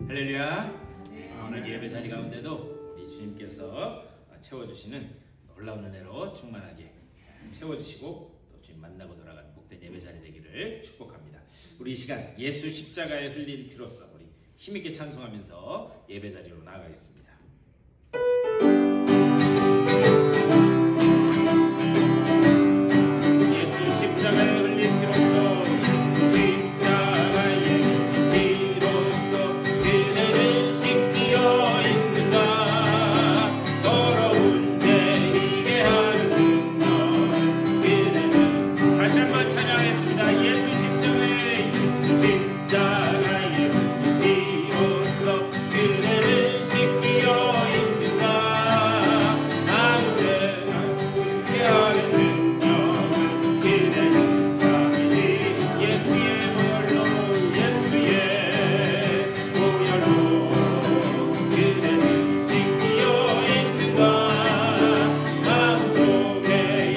할렐루야. 오늘 예배 자리 가운데도 우리 주님께서 채워주시는 놀라운 은혜로 충만하게 채워주시고 또 주님 만나고 돌아가는 복된 예배 자리 되기를 축복합니다. 우리 이 시간 예수 십자가에 흘린 피로써 우리 힘있게 찬송하면서 예배 자리로 나아가겠습니다. 예수 십자가에 흘린 피로써 예수 십자가에 피로써 그대를 씻기어 있는가. 더러운 죄 이게 하는 능력 그대는 다시 한번 찬양하겠습니다. 예수 십자가에 피로써 그대를 씻기어 있는가. 아무데나 웃게 하는 능력은 그대는 자기지. 예수의 보혈로 예수의 보혈로 그대는 씻기어 있는가. 마음속에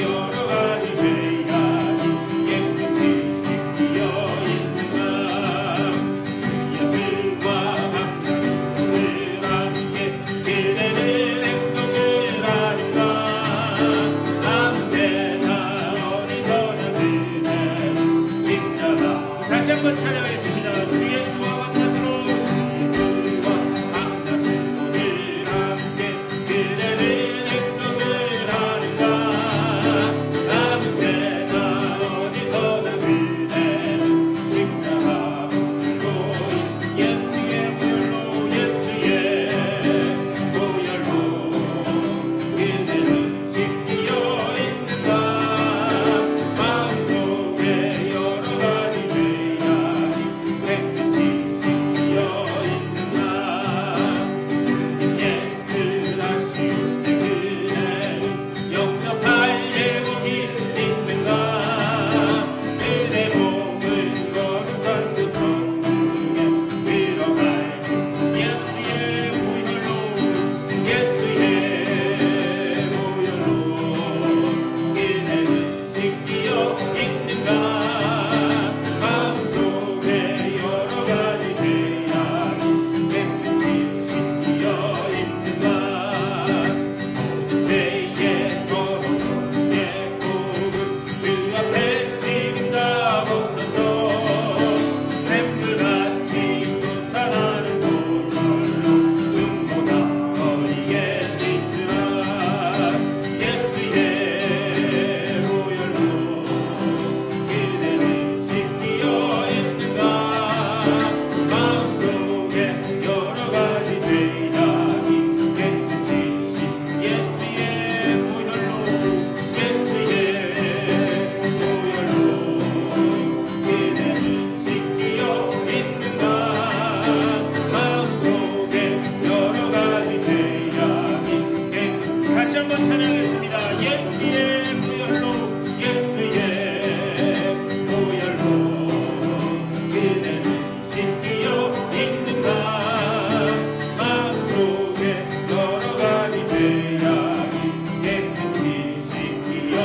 여러 가지 죄악이 깨끗이 씻기어 있는가. 예수와 함께 그대는 행동을 하는가. 아무데나 어디서나 그대는 십자가. 다시 한번 찬양하겠습니다. 주 예수와 함께스로 예수와 함께스로 늘 함께 그대는 행동을 하는가. 아무데나 어디서나 그대는 십자가 물고 예수의 보혈로 예수의 보혈로 그대는 씻기어 있는가. 마음속에 여러 가지 죄악이 깨끗이 씻기어 있는가. 예수 다시 그대는 영접할 예복이 있는가. 그대 몸은 거룩한 그 천국에 들어갈 예수의 보혈로 예수의 보혈로 그대는 씻기어 있는가. 마음속에 여러 가지 죄악이 깨끗이 씻기어 있는가. 죄의 더러운 예복은 주 앞에 지금 다 벗어서 샘물같이 솟아나는 보혈로 눈보다 어리게 씻으라. 예수의 보혈로 그대는 씻기어 있는가. 마음속에 여러 가지 죄악이 깨끗이 예수의 보혈로 예수의 보혈로 그대는 씻기어 있는가. 마음속에 여러 가지 죄악이 다시 한번 찬양하겠습니다. 예수의 보혈로 예수의 보혈로 그대는 씻기어 있는가. 마음속에 여러 가지 죄악이 깨끗이 씻기어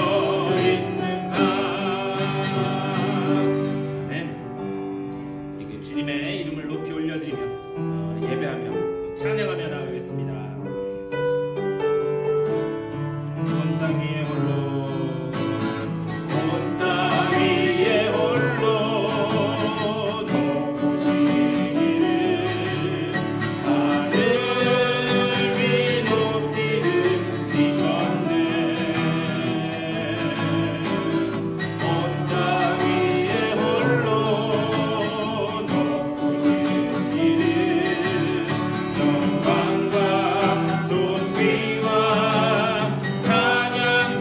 있는가. 아멘. 그리고 주님의 이름을 높이 올려드리며 예배하며 찬양하며 나가겠습니다. 온 땅 위에 홀로 온 땅 위에 홀로 높으시기를 하늘 위 높이 들으셨네. 온 땅 위에 홀로 높으시기를 영광과 존귀와 찬양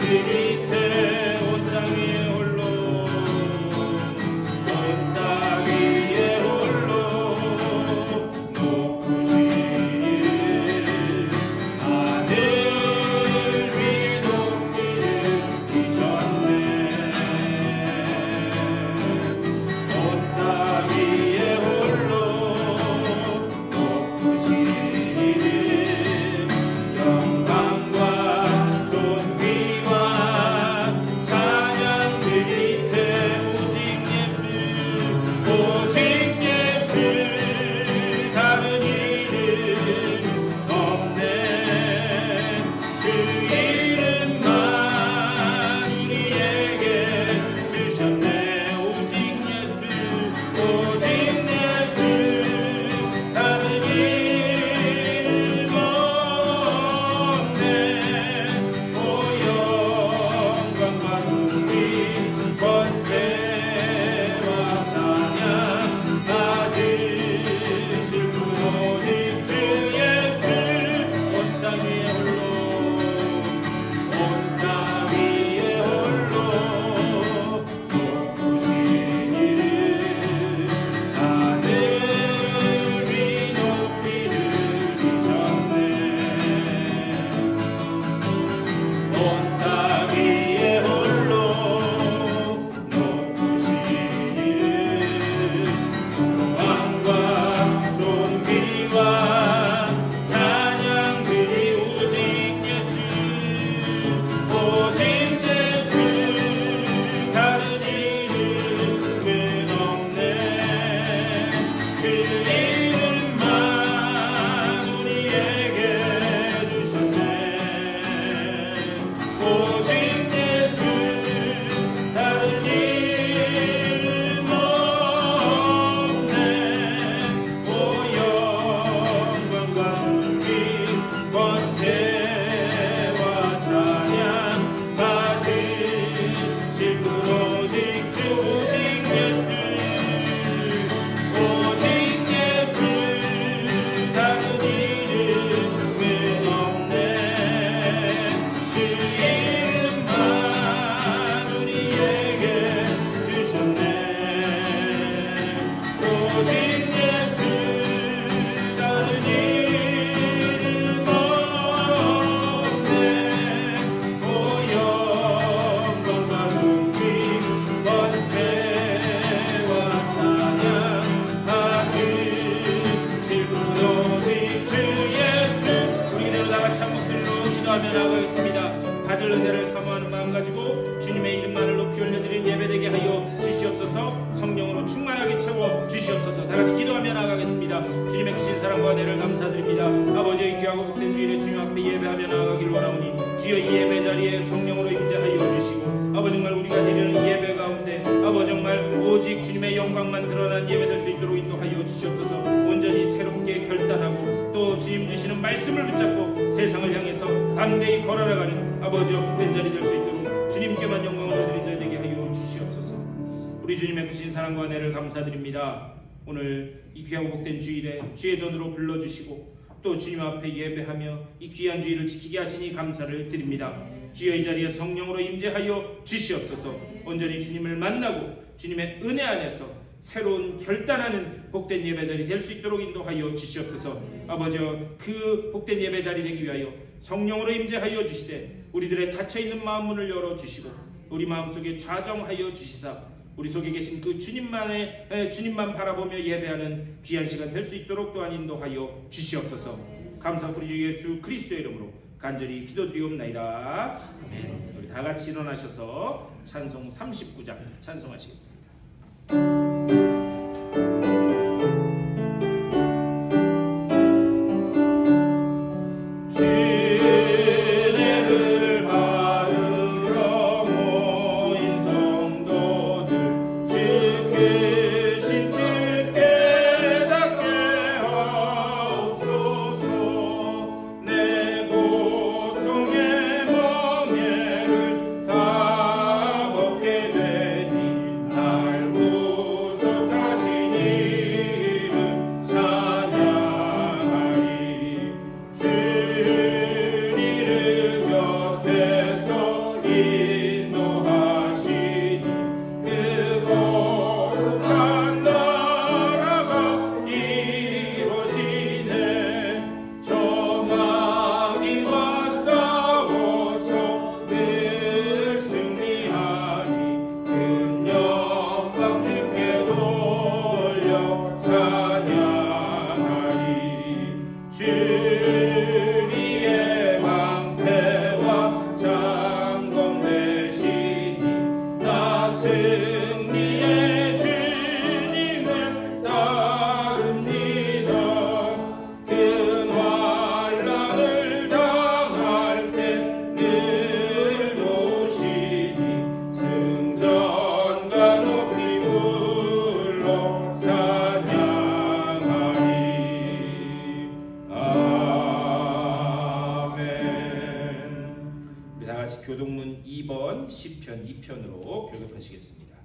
주시옵소서. 다 같이 기도하며 나아가겠습니다. 주님의 크신 사랑과 은혜를 감사드립니다. 아버지의 귀하고 복된 주일에 주님 앞에 예배하며 나아가길 원하오니 주여 이 예배 자리에 성령으로 임재하여 주시고 아버지 정말 우리가 드리는 예배 가운데 아버지 정말 오직 주님의 영광만 드러난 예배 될 수 있도록 인도하여 주시옵소서. 온전히 새롭게 결단하고 또 주님 주시는 말씀을 붙잡고 세상을 향해서 담대히 걸어나가는 아버지의 복된 자리 될 수 있도록 주님께만 영광을 얻는 자 되게 하여 주시옵소서. 우리 주님의 크신 사랑과 은혜를 감사드립니다. 오늘 이 귀하고 복된 주일에 주의 전으로 불러주시고 또 주님 앞에 예배하며 이 귀한 주일을 지키게 하시니 감사를 드립니다. 주여 이 자리에 성령으로 임재하여 주시옵소서. 온전히 주님을 만나고 주님의 은혜 안에서 새로운 결단하는 복된 예배 자리 될 수 있도록 인도하여 주시옵소서. 아버지여 그 복된 예배 자리 되기 위하여 성령으로 임재하여 주시되 우리들의 닫혀있는 마음 문을 열어주시고 우리 마음속에 좌정하여 주시사 우리 속에 계신 그 주님만 바라보며 예배하는 귀한 시간 될 수 있도록 또한 인도하여 주시옵소서. 감사하고 우리 주 예수 그리스도의 이름으로 간절히 기도드리옵나이다. 아멘. 우리 다 같이 일어나셔서 찬송 39장 찬송하시겠습니다. 교동문 2번 시편 2편으로 교독하시겠습니다.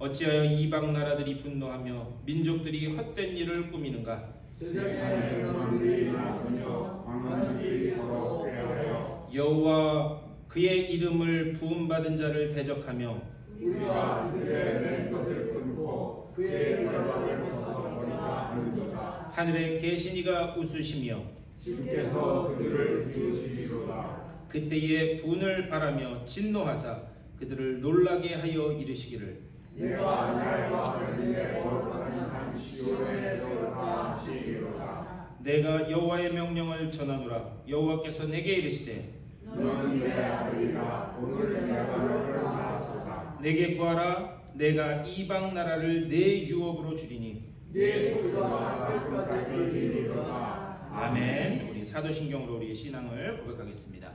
어찌하여 이방 나라들이 분노하며 민족들이 헛된 일을 꾸미는가? 세상의 사람들이 나서며 광야들이 서로 꾀하여 여호와 그의 이름을 부음받은 자를 대적하며 우리가 그들의 낸 것을 끊고 그의 결박을 벗어버리자 하는도다. 하늘의 계시니가 웃으시며 주께서 그들을 비우시리로다. 그때에 분을 바라며 진노하사 그들을 놀라게 하여 이르시기를 내가 나의 하늘의 거룩한 산 시온에 세웠다 하시리로다. 내가 여호와의 명령을 전하노라. 여호와께서 내게 이르시되 너는 내 아들이라. 오늘 내가 너를 낳았도다. 내게 구하라. 내가 이방 나라를 내 유업으로 주리니 네 소유가 끝까지 이르리로다. 아멘. 우리 사도신경으로 우리의 신앙을 고백하겠습니다.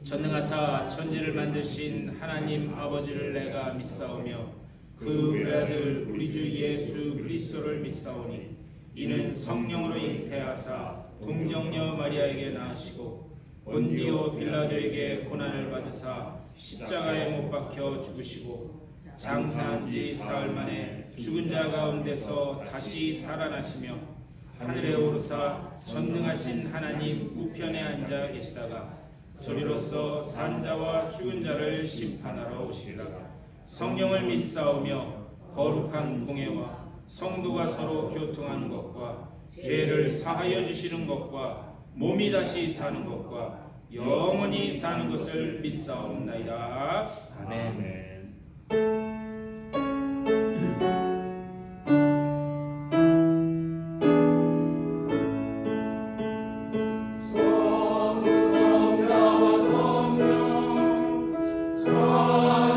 전능하사 천지를 만드신 하나님 아버지를 내가 믿사오며 그 외아들 우리 주 예수 그리스도를 믿사오니 이는 성령으로 잉태하사 동정녀 마리아에게 낳으시고 본디오 빌라도에게 고난을 받으사 십자가에 못 박혀 죽으시고 장사한 지 사흘 만에 죽은 자 가운데서 다시 살아나시며 하늘에 오르사 전능하신 하나님 우편에 앉아 계시다가 저리로서 산자와 죽은 자를 심판하러 오시리라. 성령을 믿사오며 거룩한 공예와 성도가 서로 교통하는 것과 죄를 사하여 주시는 것과 몸이 다시 사는 것과 영원히 사는 것을 믿사옵나이다. 아멘.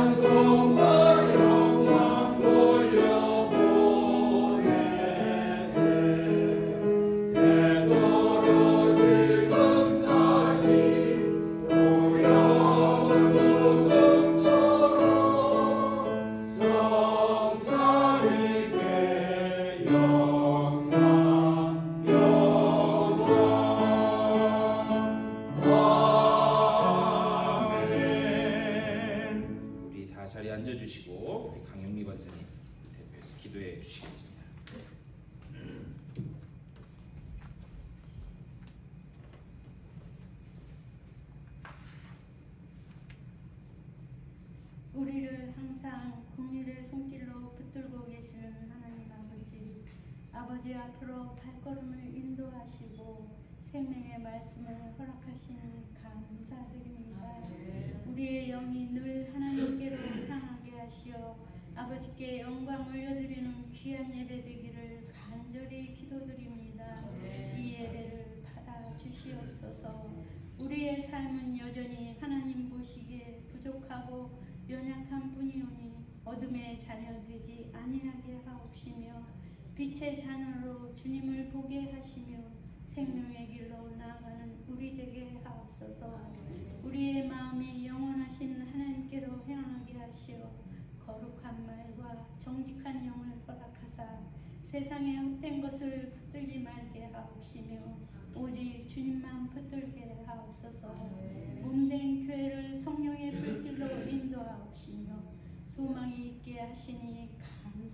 찬송과 영광 돌려보내 기도해 주시겠습니다. 우리를 항상 긍휼의 손길로 붙들고 계시는 하나님 아버지 앞으로 발걸음을 인도하시고 생명의 말씀을 허락하시니 감사드립니다. 우리의 영이 늘 하나님께로 향하게 하시어 아버지께 영광 올려드리는 귀한 예배 되기를 간절히 기도드립니다. 이 예배를 받아 주시옵소서. 우리의 삶은 여전히 하나님 보시기에 부족하고 연약한 뿐이오니 어둠의 자녀 되지 아니하게 하옵시며 빛의 자녀로 주님을 보게 하시며 생명의 길로 나아가는 우리 되게 하옵소서. 우리의 마음이 영원하신 하나님께로 향하게 하시어 거룩한 말과 정직한 영을 허락하사 세상의 헛된 것을 붙들지 말게 하옵시며 오직 주님만 붙들게 하옵소서. 몸된 교회를 성령의 불길로 인도하옵시며 소망이 있게 하시니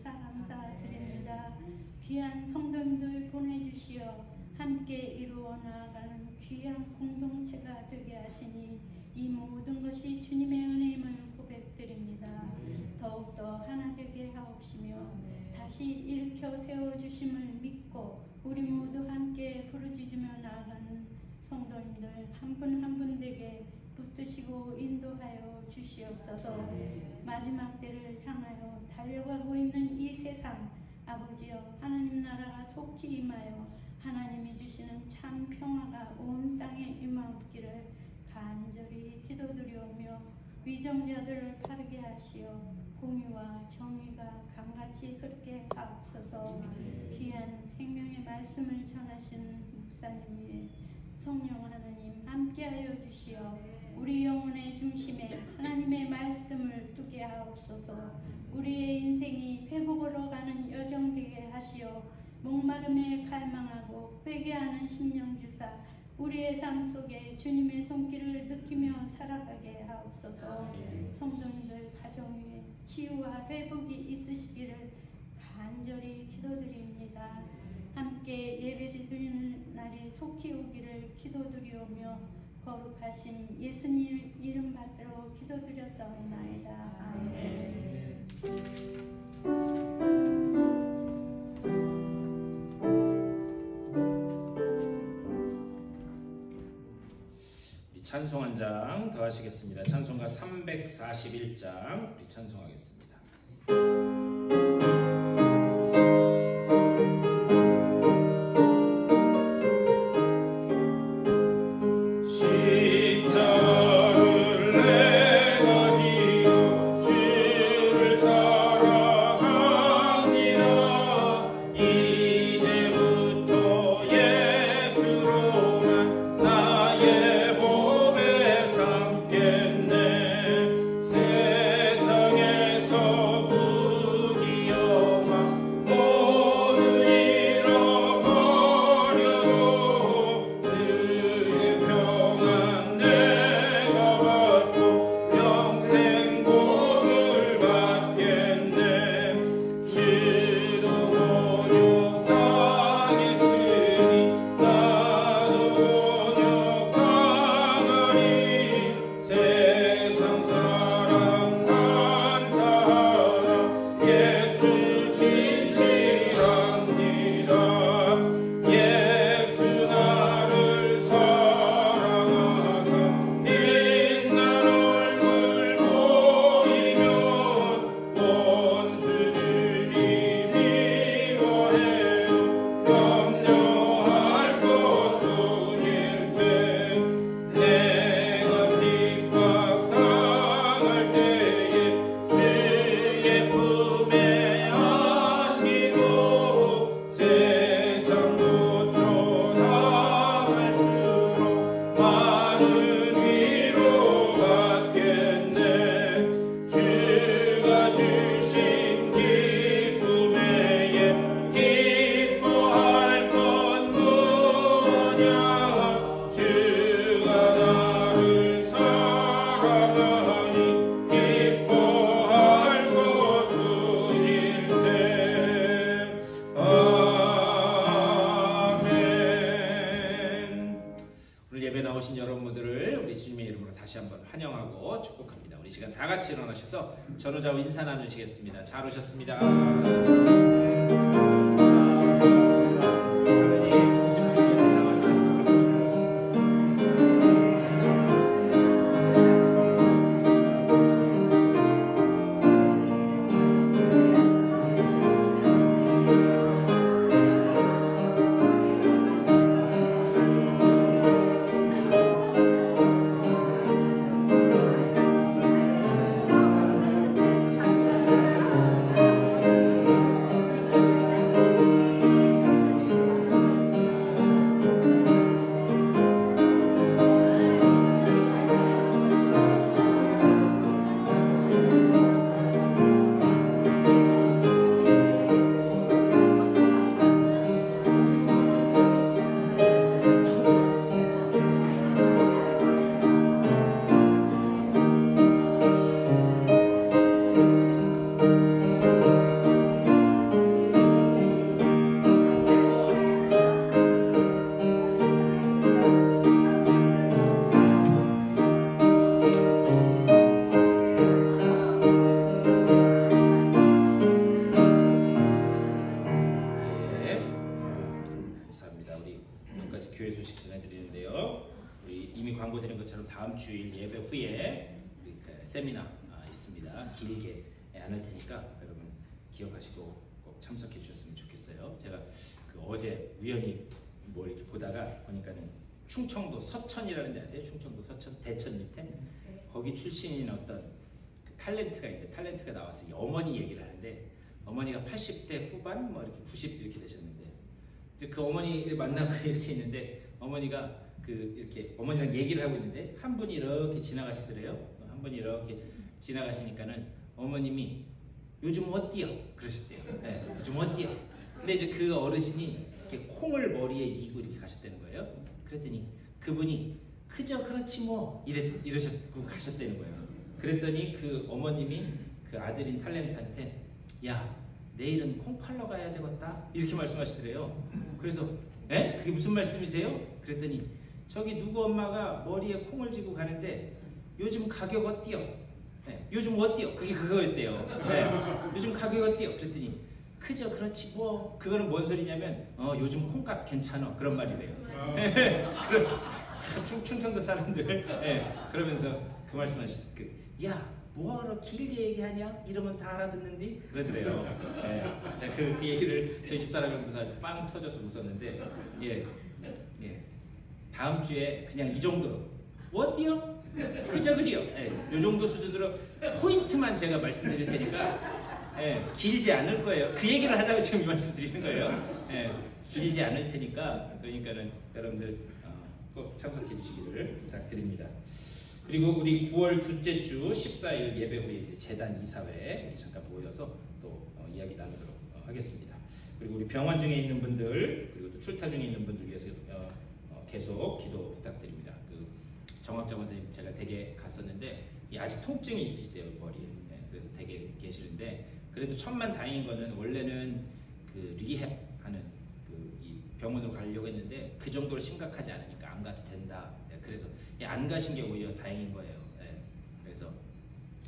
감사드립니다. 귀한 성도님들 보내주시어 함께 이루어 나아가는 귀한 공동체가 되게 하시니 이 모든 것이 주님의 은혜임을 고백드립니다. 더욱더 하나 되게 하옵시며 다시 일으켜 세워주심을 믿고 우리 모두 함께 부르짖으며 나아가는 성도님들 한 분 한 분에게 붙드시고 인도하여 주시옵소서. 마지막 때를 향하여 달려가고 있는 이 세상 아버지여 하나님 나라가 속히 임하여 하나님이 주시는 참 평화가 온 땅에 임하옵기를 간절히 기도드리오며 위정자들을 바르게 하시어 공의와 정의가 강같이 흐르게 하옵소서. 귀한 생명의 말씀을 전하시는 목사님 위에 성령 하나님 함께하여 주시어 우리 영혼의 중심에 하나님의 말씀을 두게 하옵소서. 우리의 인생이 회복으로 가는 여정 되게 하시어 목마름에 갈망하고 회개하는 심령 주사 우리의 삶 속에 주님의 손길을 느끼며 살아가게 하옵소서. 성도님들 가정 위에 치유와 회복이 있으시기를 간절히 기도드립니다. 함께 예배를 드리는 날이 속히 오기를 기도드리오며 거룩하신 예수님 이름 받들어 기도드렸사옵나이다. 아멘. 찬송 한 장 더 하시겠습니다. 찬송가 341장 우리 찬송하겠습니다. 세상에서 다시 한번 환영하고 축복합니다. 우리 시간 다 같이 일어나셔서 전우좌우 인사 나누시겠습니다. 잘 오셨습니다. 다음 주일 예배 후에 우리 세미나 있습니다. 길게 안 할 테니까 여러분 기억하시고 꼭 참석해 주셨으면 좋겠어요. 제가 어제 우연히 뭐 이렇게 보다가 보니까는 충청도 서천이라는 데 아세요? 충청도 서천 대천 밑에 거기 출신인 어떤 탤런트가 있는데 탤런트가 나와서 어머니 얘기를 하는데 어머니가 80대 후반 뭐 이렇게 90 이렇게 되셨는데 그 어머니를 만나고 이렇게 있는데 어머니가 이렇게 어머니랑 얘기를 하고 있는데 한 분이 이렇게 지나가시더래요. 한 분이 이렇게 지나가시니까는 어머님이 요즘 어때요? 그러셨대요. 네, 요즘 어때요? 근데 이제 그 어르신이 이렇게 콩을 머리에 이고 이렇게 가셨다는 거예요. 그랬더니 그분이 그저 그렇지 뭐 이러셨고 가셨다는 거예요. 그랬더니 그 어머님이 그 아들인 탤런트한테 야 내일은 콩 팔러 가야 되겠다 이렇게 말씀하시더래요. 그래서 에? 그게 무슨 말씀이세요? 그랬더니 저기 누구 엄마가 머리에 콩을 쥐고 가는데 요즘 가격 어때요? 네, 요즘 어때요? 그게 그거였대요. 네, 요즘 가격 어때요? 그랬더니 그저 그렇지 뭐 그거는 뭔 소리냐면 요즘 콩값 괜찮아 그런 말이래요. 충청도 사람들 그러면서 그 말씀하셨 야 뭐하러 길게 얘기하냐? 이러면 다 알아듣는디? 그러더래요. 자, 그 얘기를 저희 집사람이 보면서 아주 빵 터져서 웃었는데 예. 다음 주에 그냥 이 정도로 어때요? 그저 그래요. 이 정도 수준으로 포인트만 제가 말씀드릴 테니까 길지 않을 거예요. 그 얘기를 하다가 지금 이 말씀 드리는 거예요. 길지 않을 테니까 그러니까는 여러분들 꼭 참석해 주시기를 부탁드립니다. 그리고 우리 9월 둘째 주 14일 예배 후에 이제 재단 이사회 잠깐 모여서 또 이야기 나누도록 하겠습니다. 그리고 우리 병원 중에 있는 분들 그리고 또 출타 중에 있는 분들 위해서 계속 기도 부탁드립니다. 정학정 선생님 제가 댁에 갔었는데 아직 통증이 있으시대요 머리에. 그래서 댁에 계시는데 그래도 천만 다행인 거는 원래는 리헵 하는 이 병원으로 가려고 했는데 그 정도로 심각하지 않으니까 안 가도 된다. 그래서 안 가신 게 오히려 다행인 거예요. 그래서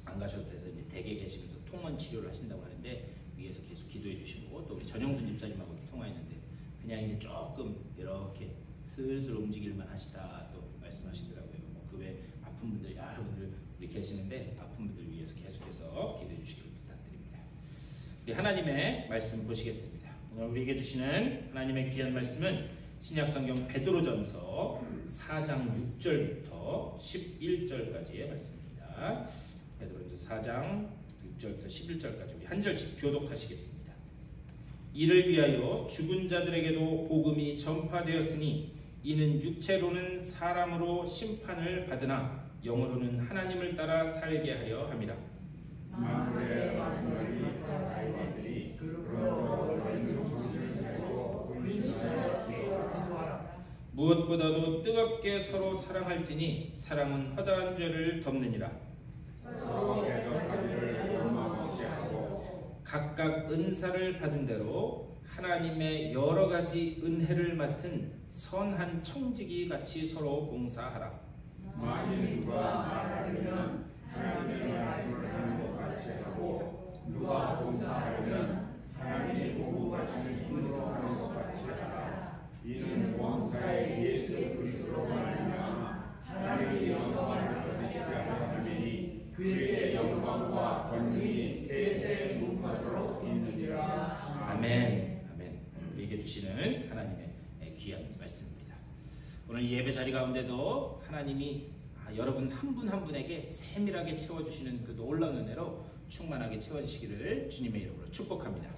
안 가셔도 돼서 이제 댁에 계시면서 통원 치료를 하신다고 하는데 위에서 계속 기도해 주시고 또 우리 전영순 집사님하고 통화했는데 그냥 이제 조금 이렇게 슬슬 움직일만 하시다 또 말씀하시더라고요. 그 외 아픈 분들 여러분들 우리 계시는데 아픈 분들 위해서 계속해서 기도해 주시기를 부탁드립니다. 우리 하나님의 말씀 보시겠습니다. 오늘 우리에게 주시는 하나님의 귀한 말씀은 신약성경 베드로전서 4장 6절부터 11절까지의 말씀입니다. 베드로전서 4장 6절부터 11절까지 우리 한 절씩 교독하시겠습니다. 이를 위하여 죽은 자들에게도 복음이 전파되었으니 이는 육체로는 사람으로 심판을 받으나 영으로는 하나님을 따라 살게 하려 함이라. 만물의 만물이 다스리니 그러므로 무엇보다도 뜨겁게 서로 사랑할지니 사랑은 허다한 죄를 덮느니라. 서로 대적하기를 원망하게 하고 각각 은사를 받은 대로 하나님의 여러 가지 은혜를 맡은 선한 청지기 같이 서로 봉사하라. 만일 누가 말하려면 하나님의 말씀을 하는 것 같이 하고 누가 봉사하려면 하나님의 보고하시는 힘으로 하는 것 같이 하라. 이는 범사의 예수 그리스도로 말미암아 하나님의 영광을 거두시자 하느니 그에게 영광과 권능이 세세 무궁하도록 있느니라. 아멘. 아멘. 우리에게 주시는 하나님의 귀한 말씀입니다. 오늘 이 예배 자리 가운데도 하나님이 여러분 한 분 한 분에게 세밀하게 채워주시는 그 놀라운 은혜로 충만하게 채워주시기를 주님의 이름으로 축복합니다.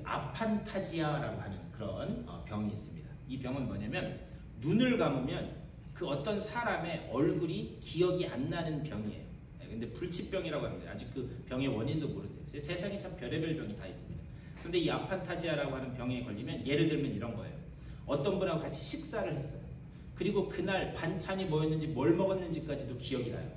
아판타지아라고 하는 그런 병이 있습니다. 이 병은 뭐냐면 눈을 감으면 그 어떤 사람의 얼굴이 기억이 안 나는 병이에요. 근데 불치병이라고 합니다. 아직 그 병의 원인도 모른대요. 세상에 참 별의별 병이 다 있습니다. 근데 이 아판타지아라고 하는 병에 걸리면 예를 들면 이런 거예요. 어떤 분하고 같이 식사를 했어요. 그리고 그날 반찬이 뭐였는지 뭘 먹었는지까지도 기억이 나요.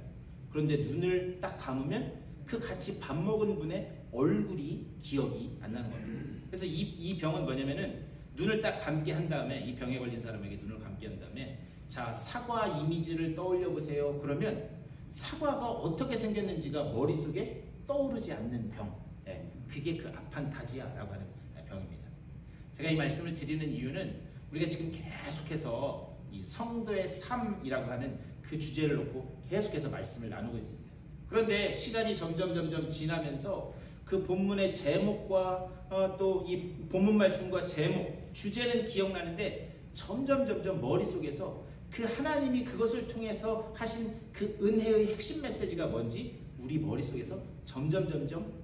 그런데 눈을 딱 감으면 그 같이 밥 먹은 분의 얼굴이 기억이 안 나는 겁니다. 그래서 이 병은 뭐냐면은 눈을 딱 감게 한 다음에 이 병에 걸린 사람에게 눈을 감게 한 다음에 자 사과 이미지를 떠올려 보세요. 그러면 사과가 어떻게 생겼는지가 머릿속에 떠오르지 않는 병. 그게 그 아판타지아라고 하는 병입니다. 제가 이 말씀을 드리는 이유는 우리가 지금 계속해서 이 성도의 삶이라고 하는 그 주제를 놓고 계속해서 말씀을 나누고 있습니다. 그런데 시간이 점점 지나면서 그 본문의 제목과 또 이 본문 말씀과 제목, 주제는 기억나는데 점점 머릿속에서 그 하나님이 그것을 통해서 하신 그 은혜의 핵심 메시지가 뭔지 우리 머릿속에서 점점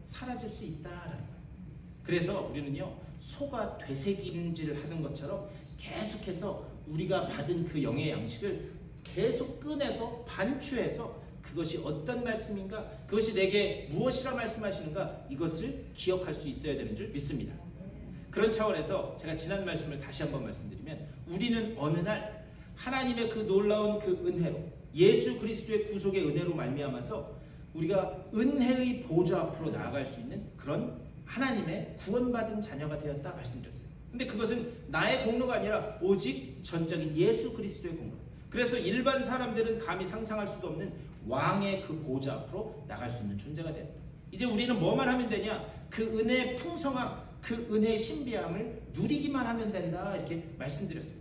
사라질 수 있다라는 거예요. 그래서 우리는요 소가 되새김질을 하는 것처럼 계속해서 우리가 받은 그 영의 양식을 계속 꺼내서 반추해서 그것이 어떤 말씀인가, 그것이 내게 무엇이라 말씀하시는가, 이것을 기억할 수 있어야 되는 줄 믿습니다. 그런 차원에서 제가 지난 말씀을 다시 한번 말씀드리면 우리는 어느 날 하나님의 그 놀라운 그 은혜로 예수 그리스도의 구속의 은혜로 말미암아서 우리가 은혜의 보좌 앞으로 나아갈 수 있는 그런 하나님의 구원받은 자녀가 되었다 말씀드렸어요. 근데 그것은 나의 공로가 아니라 오직 전적인 예수 그리스도의 공로. 그래서 일반 사람들은 감히 상상할 수도 없는 왕의 그 보좌 앞으로 나갈 수 있는 존재가 되었다. 이제 우리는 뭐만 하면 되냐? 그 은혜의 풍성함, 그 은혜의 신비함을 누리기만 하면 된다 이렇게 말씀드렸어요.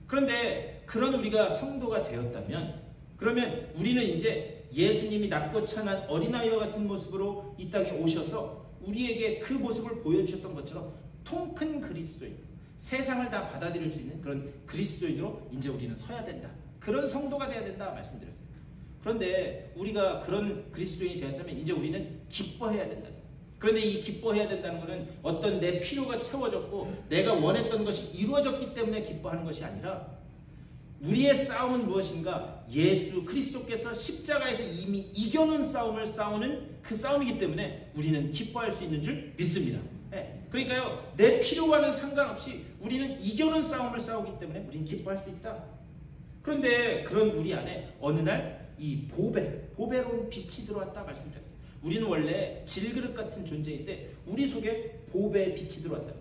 그런데 그런 우리가 성도가 되었다면 그러면 우리는 이제 예수님이 낮고 찬한 어린아이와 같은 모습으로 이 땅에 오셔서 우리에게 그 모습을 보여주셨던 것처럼 통큰 그리스도인, 세상을 다 받아들일 수 있는 그런 그리스도인으로 이제 우리는 서야 된다. 그런 성도가 돼야 된다 말씀드렸어요. 그런데 우리가 그런 그리스도인이 되었다면 이제 우리는 기뻐해야 된다. 그런데 이 기뻐해야 된다는 것은 어떤 내 필요가 채워졌고 내가 원했던 것이 이루어졌기 때문에 기뻐하는 것이 아니라 우리의 싸움은 무엇인가? 예수 그리스도께서 십자가에서 이미 이겨놓은 싸움을 싸우는 그 싸움이기 때문에 우리는 기뻐할 수 있는 줄 믿습니다. 그러니까요, 내 필요와는 상관없이 우리는 이겨놓은 싸움을 싸우기 때문에 우리는 기뻐할 수 있다. 그런데 그런 우리 안에 어느 날 이 보배로운 빛이 들어왔다 말씀드렸어요. 우리는 원래 질그릇 같은 존재인데 우리 속에 보배의 빛이 들어왔다.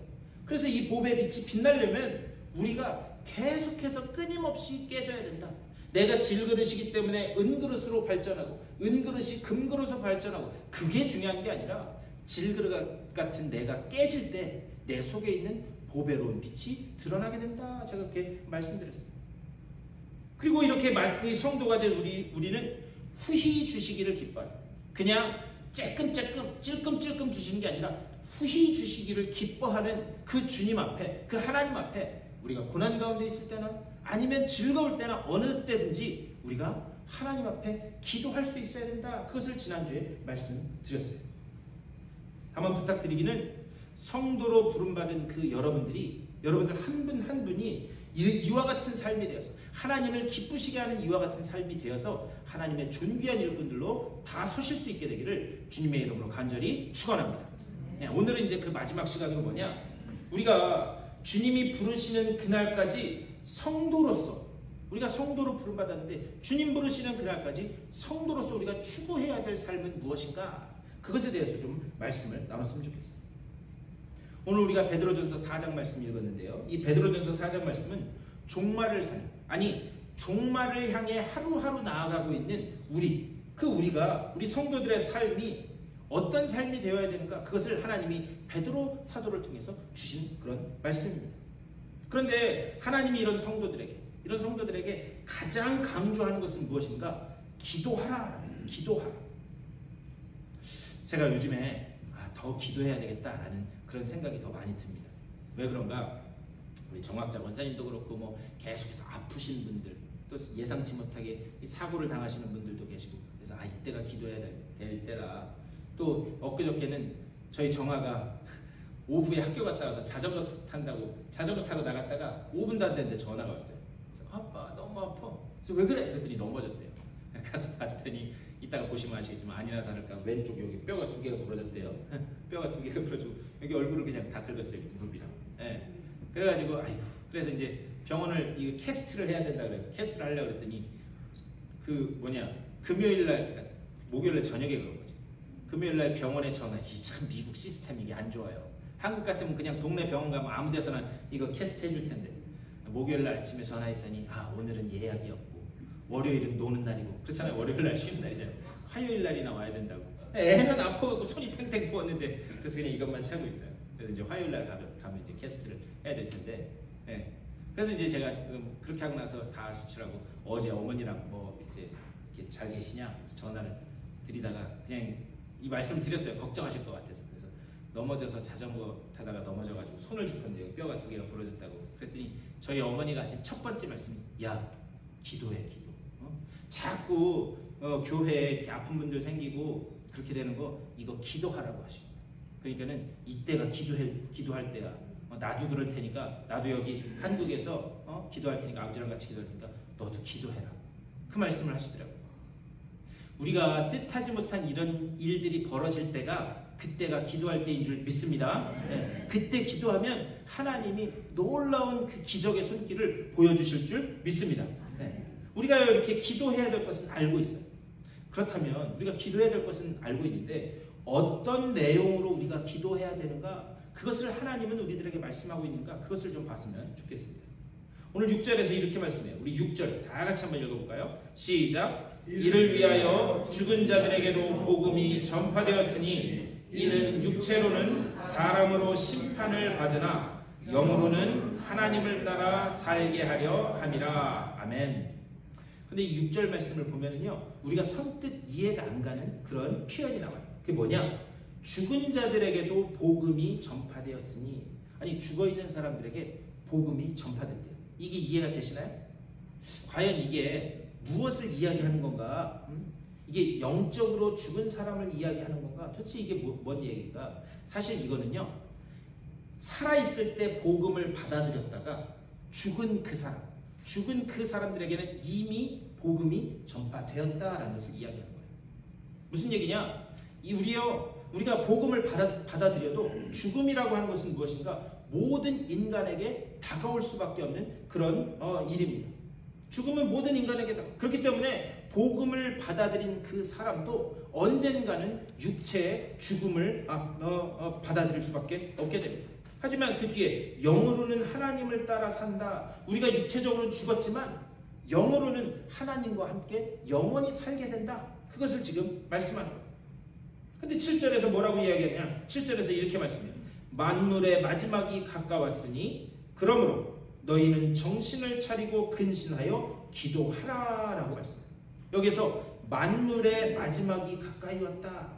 그래서 이 보배의 빛이 빛나려면 우리가 계속해서 끊임없이 깨져야 된다. 내가 질그릇이기 때문에 은그릇으로 발전하고 은그릇이 금그릇으로 발전하고 그게 중요한 게 아니라 질그릇 같은 내가 깨질 때 내 속에 있는 보배로운 빛이 드러나게 된다. 제가 그렇게 말씀드렸습니다. 그리고 이렇게 성도가 된 우리는 후히 주시기를 기뻐해요. 그냥 찔끔찔끔 주시는 게 아니라 후히 주시기를 기뻐하는 그 주님 앞에, 그 하나님 앞에 우리가 고난 가운데 있을 때나 아니면 즐거울 때나 어느 때든지 우리가 하나님 앞에 기도할 수 있어야 된다. 그것을 지난주에 말씀드렸어요. 한번 부탁드리기는 성도로 부름받은 그 여러분들 한 분 한 분이 이와 같은 삶이 되어서 하나님을 기쁘시게 하는 이와 같은 삶이 되어서 하나님의 존귀한 일꾼들로 다 서실 수 있게 되기를 주님의 이름으로 간절히 축원합니다. 오늘은 이제 그 마지막 시간이 뭐냐? 우리가 주님이 부르시는 그날까지 우리가 성도로 부름받았는데 주님 부르시는 그날까지 성도로서 우리가 추구해야 될 삶은 무엇인가? 그것에 대해서 좀 말씀을 나눴으면 좋겠습니다. 오늘 우리가 베드로전서 4장 말씀 읽었는데요. 이 베드로전서 4장 말씀은 종말을 종말을 향해 하루하루 나아가고 있는 우리 성도들의 삶이 어떤 삶이 되어야 되는가, 그것을 하나님이 베드로 사도를 통해서 주신 그런 말씀입니다. 그런데 하나님이 이런 성도들에게 가장 강조하는 것은 무엇인가? 기도하라. 기도하라. 제가 요즘에 더 기도해야 되겠다라는 그런 생각이 더 많이 듭니다. 왜 그런가? 우리 정학자 원사님도 그렇고 뭐 계속해서 아프신 분들, 또 예상치 못하게 사고를 당하시는 분들도 계시고, 그래서 이때가 기도해야 될 때라. 또 엊그저께는 저희 정아가 오후에 학교 갔다 와서 자전거 타고 나갔다가 5분도 안 됐는데 전화가 왔어요. 그래서 아빠 너무 아파. 그래서 왜 그래? 그랬더니 넘어졌대요. 가서 봤더니 이따가 보시면 아시겠지만 아니나 다를까 왼쪽 여기 뼈가 2개가 부러졌대요. 뼈가 2개가 부러지고 여기 얼굴을 그냥 다 긁었어요. 무릎이랑. 예. 그래가지고 그래서 이제 병원을 이거 캐스트를 해야 된다 그래서 캐스트를 하려고 그랬더니 금요일날, 목요일날 저녁에 그런 거지. 금요일날 병원에 전화. 참 미국 시스템 이게 안 좋아요. 한국 같으면 그냥 동네 병원 가면 아무 데서나 이거 캐스트 해줄 텐데, 목요일날 아침에 전화했더니 오늘은 예약이 없고 월요일은 노는 날이고, 그렇잖아요. 월요일날 쉬는 날이잖아요. 화요일날이나 와야 된다고. 애는 아파갖고 손이 탱탱 부었는데, 그래서 그냥 이것만 차고 있어요. 그래서 이제 화요일날 가면 이제 캐스트를 해야 될 텐데, 그래서 이제 제가 그렇게 하고 나서 다 수출하고, 어제 어머니랑 뭐 이제 이렇게 잘 계시냐 전화를 드리다가 그냥 이 말씀 드렸어요. 걱정하실 것 같아서. 그래서 넘어져서 자전거 타다가 넘어져가지고 손을 짚었는데 뼈가 2개가 부러졌다고. 그랬더니 저희 어머니가 하신 첫 번째 말씀이, 야, 기도해, 기도. 자꾸 교회에 이렇게 아픈 분들 생기고 그렇게 되는 거, 이거 기도하라고 하시고. 그러니까는 이때가 기도할 때야. 나도 그럴 테니까, 나도 여기 한국에서 기도할 테니까, 아버지랑 같이 기도할 테니까 너도 기도해라. 그 말씀을 하시더라고요. 우리가 뜻하지 못한 이런 일들이 벌어질 때가, 그때가 기도할 때인 줄 믿습니다. 그때 기도하면 하나님이 놀라운 그 기적의 손길을 보여주실 줄 믿습니다. 우리가 이렇게 기도해야 될 것은 알고 있어요. 그렇다면 우리가 기도해야 될 것은 알고 있는데, 어떤 내용으로 우리가 기도해야 되는가, 그것을 하나님은 우리들에게 말씀하고 있는가, 그것을 좀 봤으면 좋겠습니다. 오늘 6절에서 이렇게 말씀해요. 우리 6절 다 같이 한번 읽어볼까요? 시작. 이를 위하여 죽은 자들에게도 복음이 전파되었으니, 이는 육체로는 사람으로 심판을 받으나 영으로는 하나님을 따라 살게 하려 함이라. 아멘. 근데 이 6절 말씀을 보면은요, 우리가 선뜻 이해가 안 가는 그런 표현이 나와요. 그게 뭐냐? 죽은 자들에게도 복음이 전파되었으니, 아니 죽어있는 사람들에게 복음이 전파된대요. 이게 이해가 되시나요? 과연 이게 무엇을 이야기하는 건가? 이게 영적으로 죽은 사람을 이야기하는 건가? 도대체 이게 뭔 얘기인가? 사실 이거는요, 살아있을 때 복음을 받아들였다가 죽은 그 사람들에게는 이미 복음이 전파되었다라는 것을 이야기하는 거예요. 무슨 얘기냐? 우리가 복음을 받아들여도 죽음이라고 하는 것은 무엇인가? 모든 인간에게 다가올 수밖에 없는 그런 일입니다. 죽음은 모든 인간에게 그렇기 때문에 복음을 받아들인 그 사람도 언젠가는 육체의 죽음을 받아들일 수밖에 없게 됩니다. 하지만 그 뒤에 영으로는 하나님을 따라 산다. 우리가 육체적으로는 죽었지만 영으로는 하나님과 함께 영원히 살게 된다. 그것을 지금 말씀하는 거예요. 근데 7절에서 뭐라고 이야기하냐? 7절에서 이렇게 말씀해요. 만물의 마지막이 가까웠으니 그러므로 너희는 정신을 차리고 근신하여 기도하라 라고 말씀해요. 여기서 만물의 마지막이 가까이 왔다.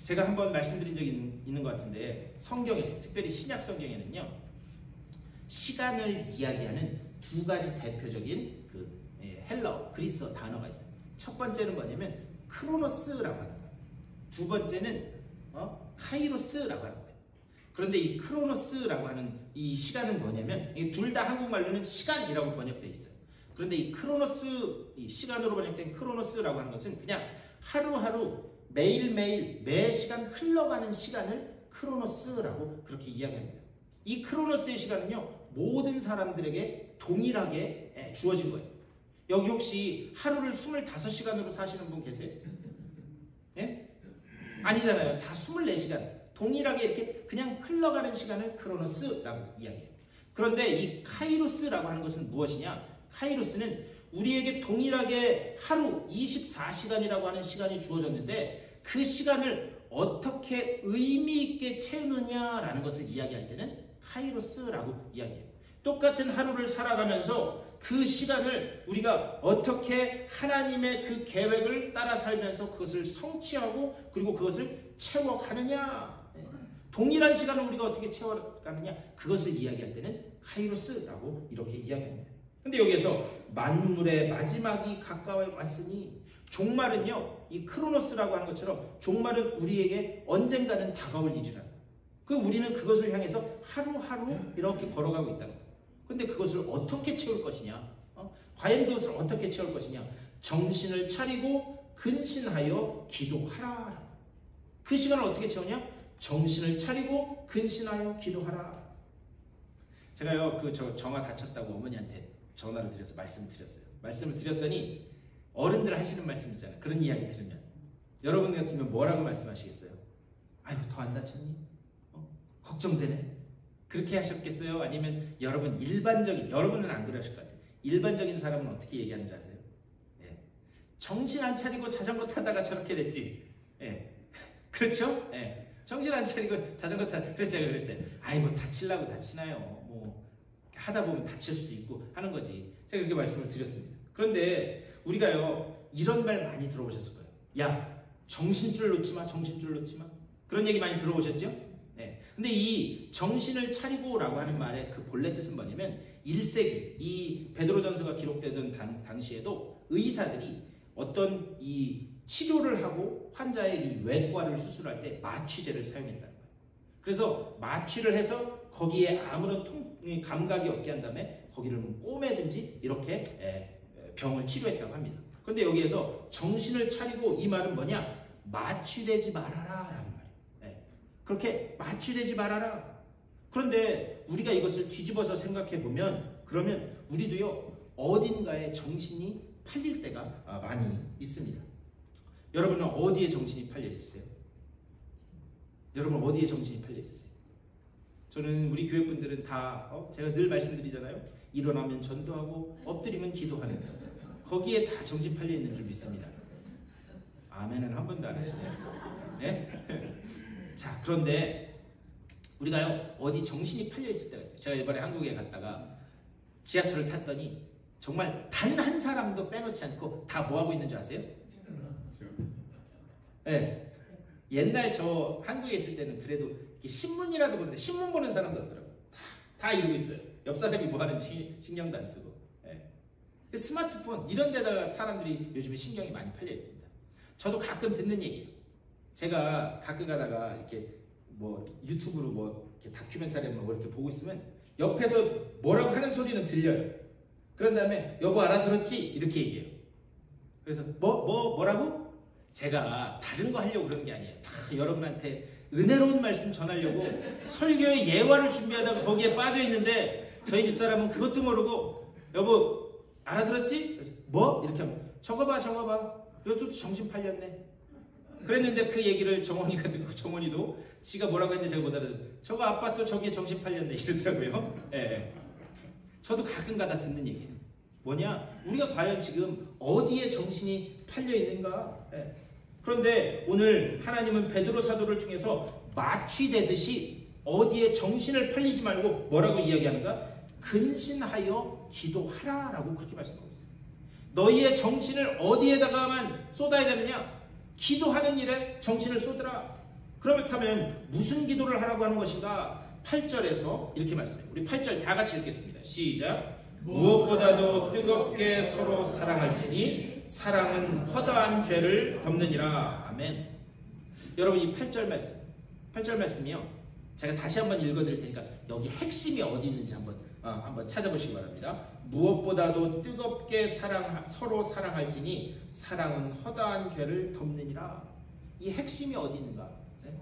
제가 한번 말씀드린 적이 있는 것 같은데, 성경에서, 특별히 신약 성경에는요, 시간을 이야기하는 두 가지 대표적인 헬라어, 그리스어 단어가 있어요. 첫 번째는 뭐냐면 크로노스라고 하는 거예요. 두 번째는 카이로스라고 하는 거예요. 그런데 이 크로노스라고 하는 이 시간은 뭐냐면, 둘 다 한국말로는 시간이라고 번역되어 있어요. 그런데 이 크로노스, 이 시간으로 번역된 크로노스라고 하는 것은 그냥 하루하루 매일매일 매 시간 흘러가는 시간을 크로노스라고 그렇게 이야기합니다. 이 크로노스의 시간은요, 모든 사람들에게 동일하게 주어진 거예요. 여기 혹시 하루를 25시간으로 사시는 분 계세요? 예? 아니잖아요. 다 24시간. 동일하게 이렇게 그냥 흘러가는 시간을 크로노스라고 이야기해요. 그런데 이 카이로스라고 하는 것은 무엇이냐? 카이로스는 우리에게 동일하게 하루 24시간이라고 하는 시간이 주어졌는데 그 시간을 어떻게 의미 있게 채우느냐라는 것을 이야기할 때는 카이로스라고 이야기해요. 똑같은 하루를 살아가면서 그 시간을 우리가 어떻게 하나님의 그 계획을 따라 살면서 그것을 성취하고 그리고 그것을 채워가느냐, 동일한 시간을 우리가 어떻게 채워가느냐, 그것을 이야기할 때는 카이로스라고 이렇게 이야기합니다. 근데 여기에서 만물의 마지막이 가까워 왔으니, 종말은요, 이 크로노스라고 하는 것처럼 종말은 우리에게 언젠가는 다가올 일이라는 거예요. 그 우리는 그것을 향해서 하루하루 이렇게 걸어가고 있다는 거예요. 근데 그것을 어떻게 채울 것이냐? 과연 그것을 어떻게 채울 것이냐? 정신을 차리고 근신하여 기도하라. 그 시간을 어떻게 채우냐? 정신을 차리고 근신하여 기도하라. 제가요, 정화 다쳤다고 어머니한테 전화를 드려서 말씀을 드렸어요. 말씀을 드렸더니 어른들 하시는 말씀 있잖아요. 그런 이야기 들으면 여러분 같으면 뭐라고 말씀하시겠어요? 아이고, 더 안 다쳤니? 걱정되네. 그렇게 하셨겠어요? 아니면 여러분은 안 그러실 것 같아요. 일반적인 사람은 어떻게 얘기하는지 아세요? 예. 정신 안 차리고 자전거 타다가 저렇게 됐지. 예. 그렇죠? 예. 정신 안 차리고 자전거 타다 그랬어요. 아이고, 다치려고 다치나요? 뭐 하다 보면 다칠 수도 있고 하는 거지. 제가 그렇게 말씀을 드렸습니다. 그런데 우리가요, 이런 말 많이 들어보셨을 거예요. 야, 정신줄 놓지 마. 그런 얘기 많이 들어보셨죠? 네. 근데 이 정신을 차리고라고 하는 말의 그 본래 뜻은 뭐냐면 1세기 이 베드로전서가 기록되던 당시에도 의사들이 어떤 이 치료를 하고 환자의 이 외과를 수술할 때 마취제를 사용했다는 거예요. 그래서 마취를 해서 거기에 아무런 감각이 없게 한 다음에 거기를 꼬매든지 이렇게 병을 치료했다고 합니다. 그런데 여기에서 정신을 차리고 이 말은 뭐냐? 마취되지 말아라 라는 말이에요. 그렇게 마취되지 말아라. 그런데 우리가 이것을 뒤집어서 생각해 보면, 그러면 우리도요, 어딘가에 정신이 팔릴 때가 많이 있습니다. 여러분은 어디에 정신이 팔려 있으세요? 여러분 어디에 정신이 팔려 있으세요? 저는 우리 교회 분들은 다 제가 늘 말씀드리잖아요. 일어나면 전도하고 엎드리면 기도하는, 거기에 다 정신 팔려 있는 줄 믿습니다. 아멘은 한 번도 안 하시네요. 네? 자, 그런데 우리가요, 어디 정신이 팔려 있을 때가 있어요. 제가 이번에 한국에 갔다가 지하철을 탔더니 정말 단 한 사람도 빼놓지 않고 다 뭐하고 있는 줄 아세요? 네. 옛날 저 한국에 있을 때는 그래도 신문이라도 보는데 신문 보는 사람도 없더라고요. 다 이러고 있어요. 옆 사람이 뭐 하는지 신경도 안 쓰고. 네. 스마트폰 이런 데다가 사람들이 요즘에 신경이 많이 팔려 있습니다. 저도 가끔 듣는 얘기예요. 제가 가끔 가다가 이렇게 뭐 유튜브로 뭐 이렇게 다큐멘터리 뭐 이렇게 보고 있으면 옆에서 뭐라고 하는 소리는 들려요. 그런 다음에 여보 알아들었지? 이렇게 얘기해요. 그래서 뭐라고? 제가 다른 거 하려고 그러는 게 아니에요. 다 여러분한테 은혜로운 말씀 전하려고 설교의 예화를 준비하다가 거기에 빠져 있는데 저희 집사람은 그것도 모르고 여보 알아들었지? 그래서 뭐? 이렇게 하면 적어봐. 이것도 정신 팔렸네. 그랬는데 그 얘기를 정원이가 듣고 정원이도 지가 뭐라고 했는데 제가 못 알아듣고 저거 아빠 또 저기에 정신 팔렸네 이러더라고요. 예. 저도 가끔 가다 듣는 얘기예요. 뭐냐? 우리가 과연 지금 어디에 정신이 팔려 있는가? 예. 그런데 오늘 하나님은 베드로 사도를 통해서 마취되듯이 어디에 정신을 팔리지 말고 뭐라고 이야기하는가? 근신하여 기도하라라고 그렇게 말씀하고 있어요. 너희의 정신을 어디에다가만 쏟아야 되느냐? 기도하는 일에 정신을 쏟으라. 그렇다면 무슨 기도를 하라고 하는 것인가? 8절에서 이렇게 말씀해요. 우리 8절 다 같이 읽겠습니다. 시작. 무엇보다도 뜨겁게 서로 사랑할지니 사랑은 허다한 죄를 덮느니라. 아멘. 여러분 이 8절 말씀이요. 제가 다시 한번 읽어드릴 테니까 여기 핵심이 어디 있는지 한번 찾아보시기 바랍니다. 무엇보다도 뜨겁게 서로 사랑할지니 사랑은 허다한 죄를 덮느니라. 이 핵심이 어디 있는가? 네?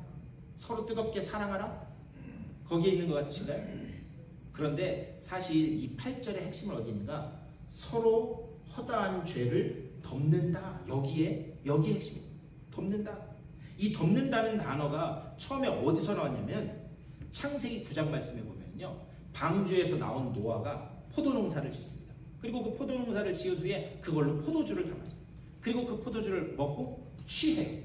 서로 뜨겁게 사랑하라? 거기에 있는 것 같으신가요? 그런데 사실 이 8절의 핵심은 어디 있는가? 서로 허다한 죄를 덮는다. 여기에 핵심이 덮는다. 이 덮는다는 단어가 처음에 어디서 나왔냐면 창세기 9장 말씀에 보면요, 방주에서 나온 노아가 포도 농사를 짓습니다. 그리고 그 포도농사를 지은 후에 그걸로 포도주를 담아요. 그리고 그 포도주를 먹고 취해요.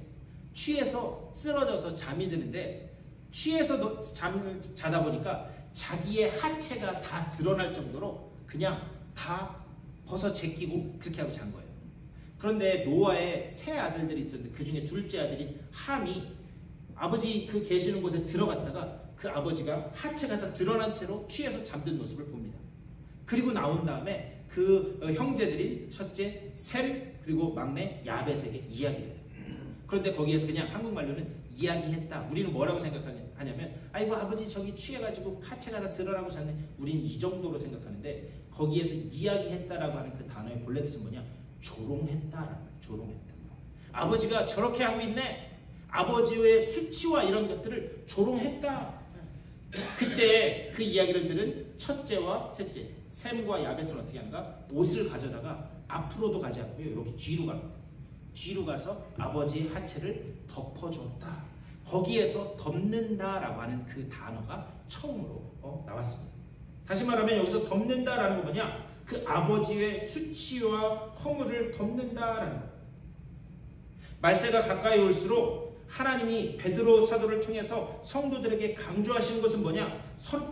취해서 쓰러져서 잠이 드는데 취해서 잠을 자다 보니까 자기의 하체가 다 드러날 정도로 그냥 다 벗어 제끼고 그렇게 하고 잔 거예요. 그런데 노아의 세 아들들이 있었는데 그 중에 둘째 아들인 함이 아버지 그 계시는 곳에 들어갔다가 그 아버지가 하체가 다 드러난 채로 취해서 잠든 모습을 봅니다. 그리고 나온 다음에 그 형제들인 첫째 셈 그리고 막내 야벳에게 이야기를 해요. 그런데 거기에서 그냥 한국말로는 이야기했다. 우리는 뭐라고 생각하냐면 아이고 아버지 저기 취해가지고 하체가 다 드러나고 잤네. 우리는 이 정도로 생각하는데 거기에서 이야기했다라고 하는 그 단어의 본래 뜻은 뭐냐? 조롱했다라는 거예요. 조롱했다. 아버지가 저렇게 하고 있네. 아버지의 수치와 이런 것들을 조롱했다. 그때 그 이야기를 들은 첫째와 셋째 셈과 야벳은 어떻게 하는가? 옷을 가져다가 앞으로도 가지 않고요. 이렇게 뒤로 갑니다. 뒤로 가서 아버지의 하체를 덮어주었다. 거기에서 덮는다라고 하는 그 단어가 처음으로 나왔습니다. 다시 말하면 여기서 덮는다라는 건 뭐냐? 그 아버지의 수치와 허물을 덮는다라는 것. 말세가 가까이 올수록 하나님이 베드로 사도를 통해서 성도들에게 강조하시는 것은 뭐냐? 서로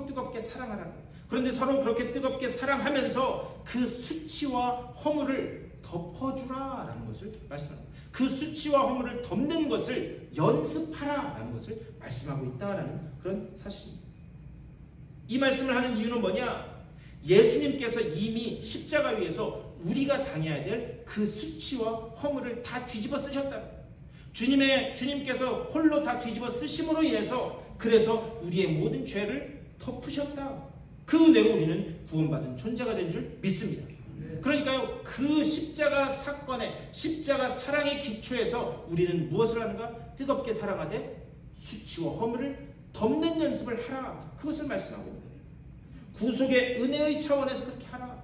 뜨겁게 사랑하라는 거예요. 그런데 서로 그렇게 뜨겁게 사랑하면서 그 수치와 허물을 덮어주라라는 것을 말씀합니다. 그 수치와 허물을 덮는 것을 연습하라라는 것을 말씀하고 있다라는 그런 사실입니다. 이 말씀을 하는 이유는 뭐냐? 예수님께서 이미 십자가 위에서 우리가 당해야 될 그 수치와 허물을 다 뒤집어 쓰셨다. 주님께서 홀로 다 뒤집어 쓰심으로 인해서 그래서 우리의 모든 죄를 덮으셨다. 그 은혜로 우리는 구원받은 존재가 된 줄 믿습니다. 그러니까요, 그 십자가 사건의 십자가 사랑의 기초에서 우리는 무엇을 하는가? 뜨겁게 사랑하되 수치와 허물을 덮는 연습을 하라. 그것을 말씀하고 있는 거예요. 구속의 은혜의 차원에서 그렇게 하라.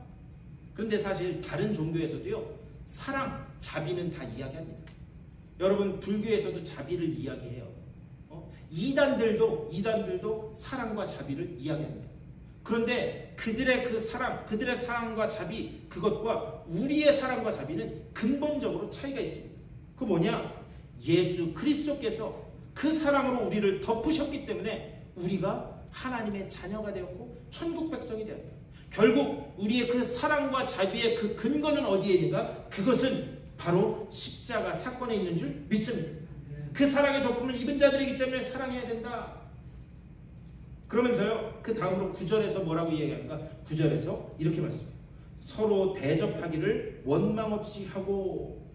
그런데 사실 다른 종교에서도요, 사랑, 자비는 다 이야기합니다. 여러분, 불교에서도 자비를 이야기해요. 이단들도 사랑과 자비를 이야기합니다. 그런데 그들의 그 사랑, 그들의 사랑과 자비, 그것과 우리의 사랑과 자비는 근본적으로 차이가 있습니다. 그 뭐냐? 예수 그리스도께서 그 사랑으로 우리를 덮으셨기 때문에 우리가 하나님의 자녀가 되었고 천국 백성이 되었다. 결국 우리의 그 사랑과 자비의 그 근거는 어디에 있는가? 그것은 바로 십자가 사건에 있는 줄 믿습니다. 그 사랑의 덮음을 입은 자들이기 때문에 사랑해야 된다. 그러면서요, 그 다음으로 9절에서 뭐라고 이야기하는가? 9절에서 이렇게 말씀합니다. 서로 대접하기를 원망 없이 하고,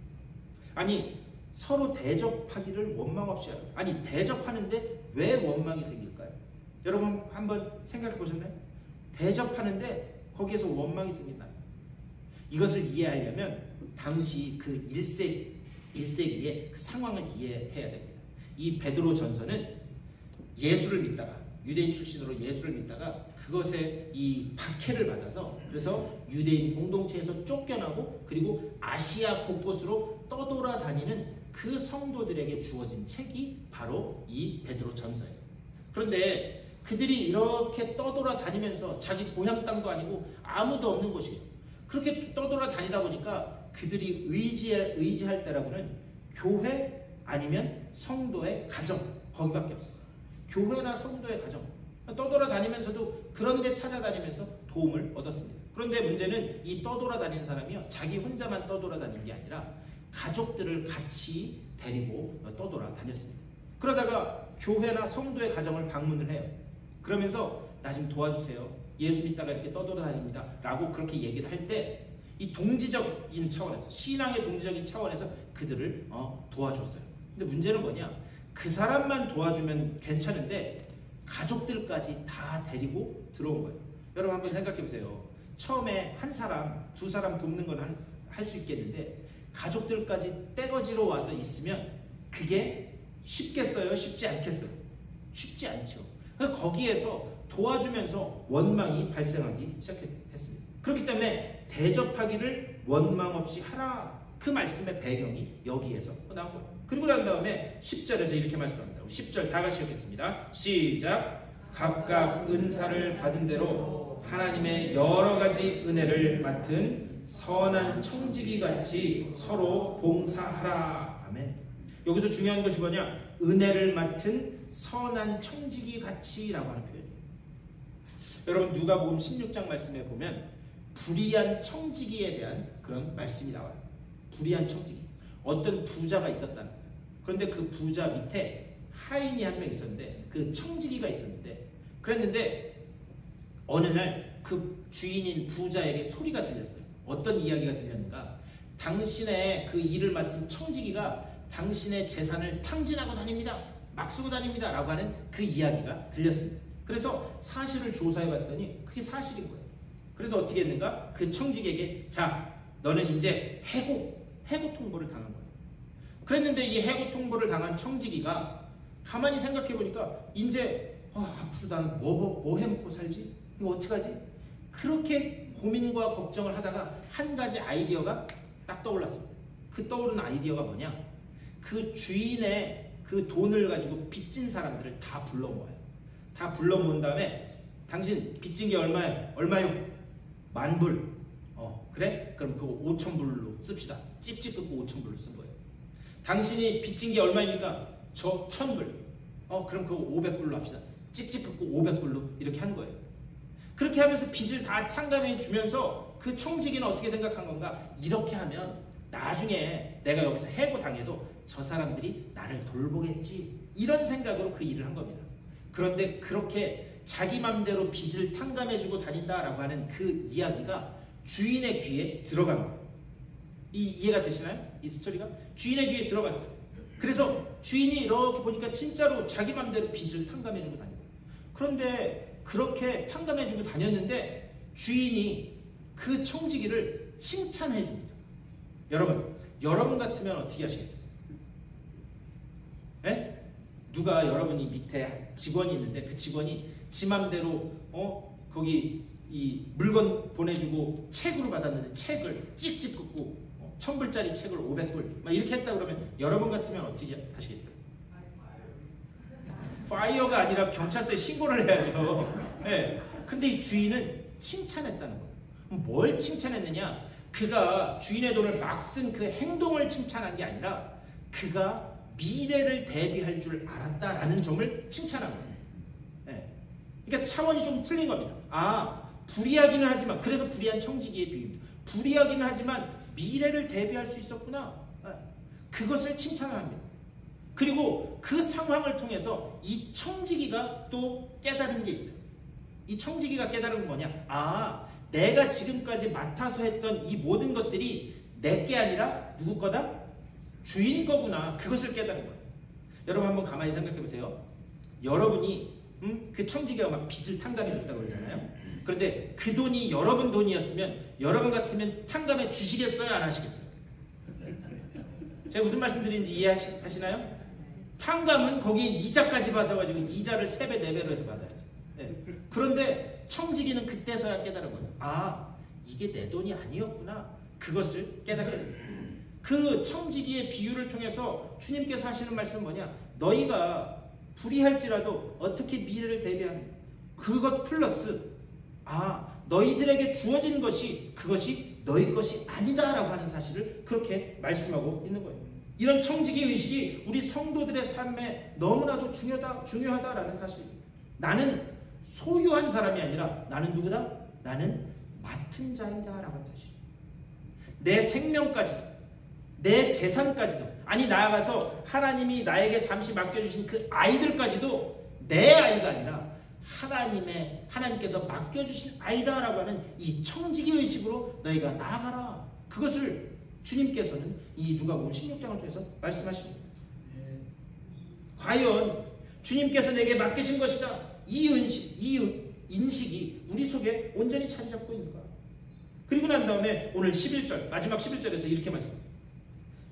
아니 서로 대접하기를 원망 없이 하고, 아니 대접하는데 왜 원망이 생길까요? 여러분 한번 생각해 보셨나요? 대접하는데 거기에서 원망이 생긴다. 이것을 이해하려면 당시 그 1세기의 그 상황을 이해해야 됩니다. 이 베드로 전서는 예수를 믿다가, 유대인 출신으로 예수를 믿다가 그것에 이 박해를 받아서, 그래서 유대인 공동체에서 쫓겨나고 그리고 아시아 곳곳으로 떠돌아다니는 그 성도들에게 주어진 책이 바로 이 베드로 전서예요. 그런데 그들이 이렇게 떠돌아다니면서 자기 고향 땅도 아니고 아무도 없는 곳이에요. 그렇게 떠돌아다니다 보니까 그들이 의지할 때라고는 교회 아니면 성도의 가정, 거기밖에 없어요. 교회나 성도의 가정. 떠돌아다니면서도 그런 데 찾아다니면서 도움을 얻었습니다. 그런데 문제는 이 떠돌아다니는 사람이요, 자기 혼자만 떠돌아다니는 게 아니라 가족들을 같이 데리고 떠돌아다녔습니다. 그러다가 교회나 성도의 가정을 방문을 해요. 그러면서 나 좀 도와주세요. 예수 믿다가 이렇게 떠돌아다닙니다. 라고 그렇게 얘기를 할 때 이 동지적인 차원에서, 신앙의 동지적인 차원에서 그들을 도와줬어요. 근데 문제는 뭐냐? 그 사람만 도와주면 괜찮은데 가족들까지 다 데리고 들어온 거예요. 여러분 한번 생각해 보세요. 처음에 한 사람, 두 사람 돕는 건 할 수 있겠는데 가족들까지 떼거지로 와서 있으면 그게 쉽겠어요? 쉽지 않겠어요? 쉽지 않죠. 거기에서 도와주면서 원망이 발생하기 시작했습니다. 그렇기 때문에 대접하기를 원망 없이 하라. 그 말씀의 배경이 여기에서 나온 거예요. 그리고 난 다음에 10절에서 이렇게 말씀합니다. 10절 다 같이 읽겠습니다. 시작. 각각 은사를 받은 대로 하나님의 여러 가지 은혜를 맡은 선한 청지기 같이 서로 봉사하라. 아멘. 여기서 중요한 것이 뭐냐? 은혜를 맡은 선한 청지기 같이라고 하는 표현이에요. 여러분 누가복음 16장 말씀에 보면 불의한 청지기에 대한 그런 말씀이 나와요. 불의한 청지기. 어떤 부자가 있었다는 거예요. 그런데 그 부자 밑에 하인이 한 명 있었는데 그 청지기가 있었는데 그랬는데 어느 날 그 주인인 부자에게 소리가 들렸어요. 어떤 이야기가 들렸는가? 당신의 그 일을 맡은 청지기가 당신의 재산을 탕진하고 다닙니다. 막 쓰고 다닙니다. 라고 하는 그 이야기가 들렸습니다. 그래서 사실을 조사해 봤더니 그게 사실인 거예요. 그래서 어떻게 했는가? 그 청지기에게 자, 너는 이제 해고 통보를 당한 거예요. 그랬는데 이 해고 통보를 당한 청지기가 가만히 생각해 보니까 이제 앞으로 나는 뭐 해먹고 살지? 이거 어떡하지? 그렇게 고민과 걱정을 하다가 한 가지 아이디어가 딱 떠올랐습니다. 그 떠오른 아이디어가 뭐냐? 그 주인의 그 돈을 가지고 빚진 사람들을 다 불러 모아요. 다 불러 모은 다음에 당신 빚진 게 얼마예요? 10,000불. 그래? 그럼 그거 5,000불로 씁시다. 찝찝 긋고 5,000불로 쓴 거예요. 당신이 빚진 게 얼마입니까? 저 1,000불. 그럼 그거 500불로 합시다. 찝찝 긋고 500불로 이렇게 한 거예요. 그렇게 하면서 빚을 다 창감해 주면서 그 청지기는 어떻게 생각한 건가? 이렇게 하면 나중에 내가 여기서 해고 당해도 저 사람들이 나를 돌보겠지. 이런 생각으로 그 일을 한 겁니다. 그런데 그렇게 자기 맘대로 빚을 탕감해주고 다닌다라고 하는 그 이야기가 주인의 귀에 들어간 거예요. 이해가 되시나요? 이 스토리가? 주인의 귀에 들어갔어요. 그래서 주인이 이렇게 보니까 진짜로 자기 맘대로 빚을 탕감해주고 다녀요. 그런데 그렇게 탕감해주고 다녔는데 주인이 그 청지기를 칭찬해줍니다. 여러분 같으면 어떻게 하시겠어요? 에? 누가 여러분이 밑에 직원이 있는데 그 직원이 지 맘대로 거기 이 물건 보내주고 책으로 받았는데 책을 찍찍 긋고 1,000불짜리 책을 500불 막 이렇게 했다 그러면 여러분 같으면 어떻게 하시겠어요? 파이어가 아니라 경찰서에 신고를 해야죠. 네. 근데 이 주인은 칭찬했다는 거예요. 뭘 칭찬했느냐? 그가 주인의 돈을 막 쓴 그 행동을 칭찬한 게 아니라 그가 미래를 대비할 줄 알았다라는 점을 칭찬한 거예요. 네. 그러니까 차원이 좀 틀린 겁니다. 불이하기는 하지만, 그래서 불이한 청지기의 비유입니다. 불이하기는 하지만 미래를 대비할 수 있었구나. 네. 그것을 칭찬을 합니다. 그리고 그 상황을 통해서 이 청지기가 또 깨달은 게 있어요. 이 청지기가 깨달은 건 뭐냐? 내가 지금까지 맡아서 했던 이 모든 것들이 내 게 아니라 누구 거다? 주인 거구나. 그것을 깨달은 거예요. 여러분 한번 가만히 생각해 보세요. 여러분이 그 청지기가 막 빚을 탕감해 줬다고 그러잖아요. 그런데 그 돈이 여러분 돈이었으면 여러분 같으면 탕감해 주시겠어요? 안 하시겠어요? 제가 무슨 말씀 드리는지 이해하시나요? 탕감은 거기에 이자까지 받아가지고 이자를 3배, 4배로 해서 받아야죠. 네. 그런데 청지기는 그때서야 깨달은 거예요. 이게 내 돈이 아니었구나. 그것을 깨닫게 됩니다. 그 청지기의 비유를 통해서 주님께서 하시는 말씀은 뭐냐? 너희가 불의할지라도 어떻게 미래를 대비하는 그것 플러스 너희들에게 주어진 것이 그것이 너희 것이 아니다라고 하는 사실을 그렇게 말씀하고 있는 거예요. 이런 청지기 의식이 우리 성도들의 삶에 너무나도 중요하다라는 사실입니다. 나는 소유한 사람이 아니라 나는 누구다? 나는 맡은 자이다라고 하는 사실. 내 생명까지도, 내 재산까지도, 아니 나아가서 하나님이 나에게 잠시 맡겨주신 그 아이들까지도 내 아이가 아니라 하나님께서 맡겨주신 아이다라고 하는 이 청지기 의식으로 너희가 나아가라. 그것을 주님께서는 이 누가복음 16장을 통해서 말씀하십니다. 과연 주님께서 내게 맡기신 것이다. 이 인식이 우리 속에 온전히 자리 잡고 있는가? 그리고 난 다음에 오늘 11절, 마지막 11절에서 이렇게 말씀합니다.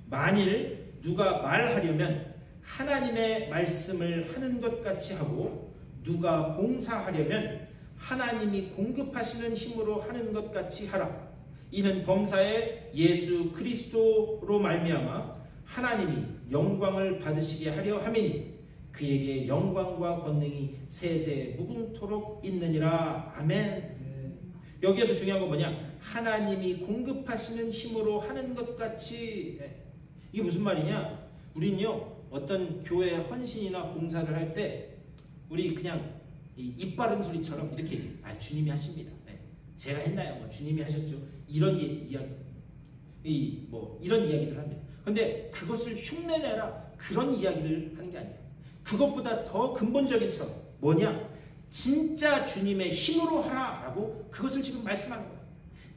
만일 누가 말하려면 하나님의 말씀을 하는 것 같이 하고 누가 봉사하려면 하나님이 공급하시는 힘으로 하는 것 같이 하라. 이는 범사에 예수 그리스도로 말미암아 하나님이 영광을 받으시게 하려 함이니 그에게 영광과 권능이 세세 무궁토록 있느니라. 아멘. 여기에서 중요한 건 뭐냐? 하나님이 공급하시는 힘으로 하는 것 같이. 이게 무슨 말이냐? 우리는요 어떤 교회 헌신이나 봉사를 할 때 우리 그냥 입 바른 소리처럼 이렇게 주님이 하십니다. 제가 했나요? 뭐 주님이 하셨죠. 이런 이야기, 이런 이야기들 합니다. 그런데 그것을 흉내내라 그런 이야기를 하는 게 아니에요. 그것보다 더 근본적인 점 뭐냐? 진짜 주님의 힘으로 하라라고 그것을 지금 말씀하는 거예요.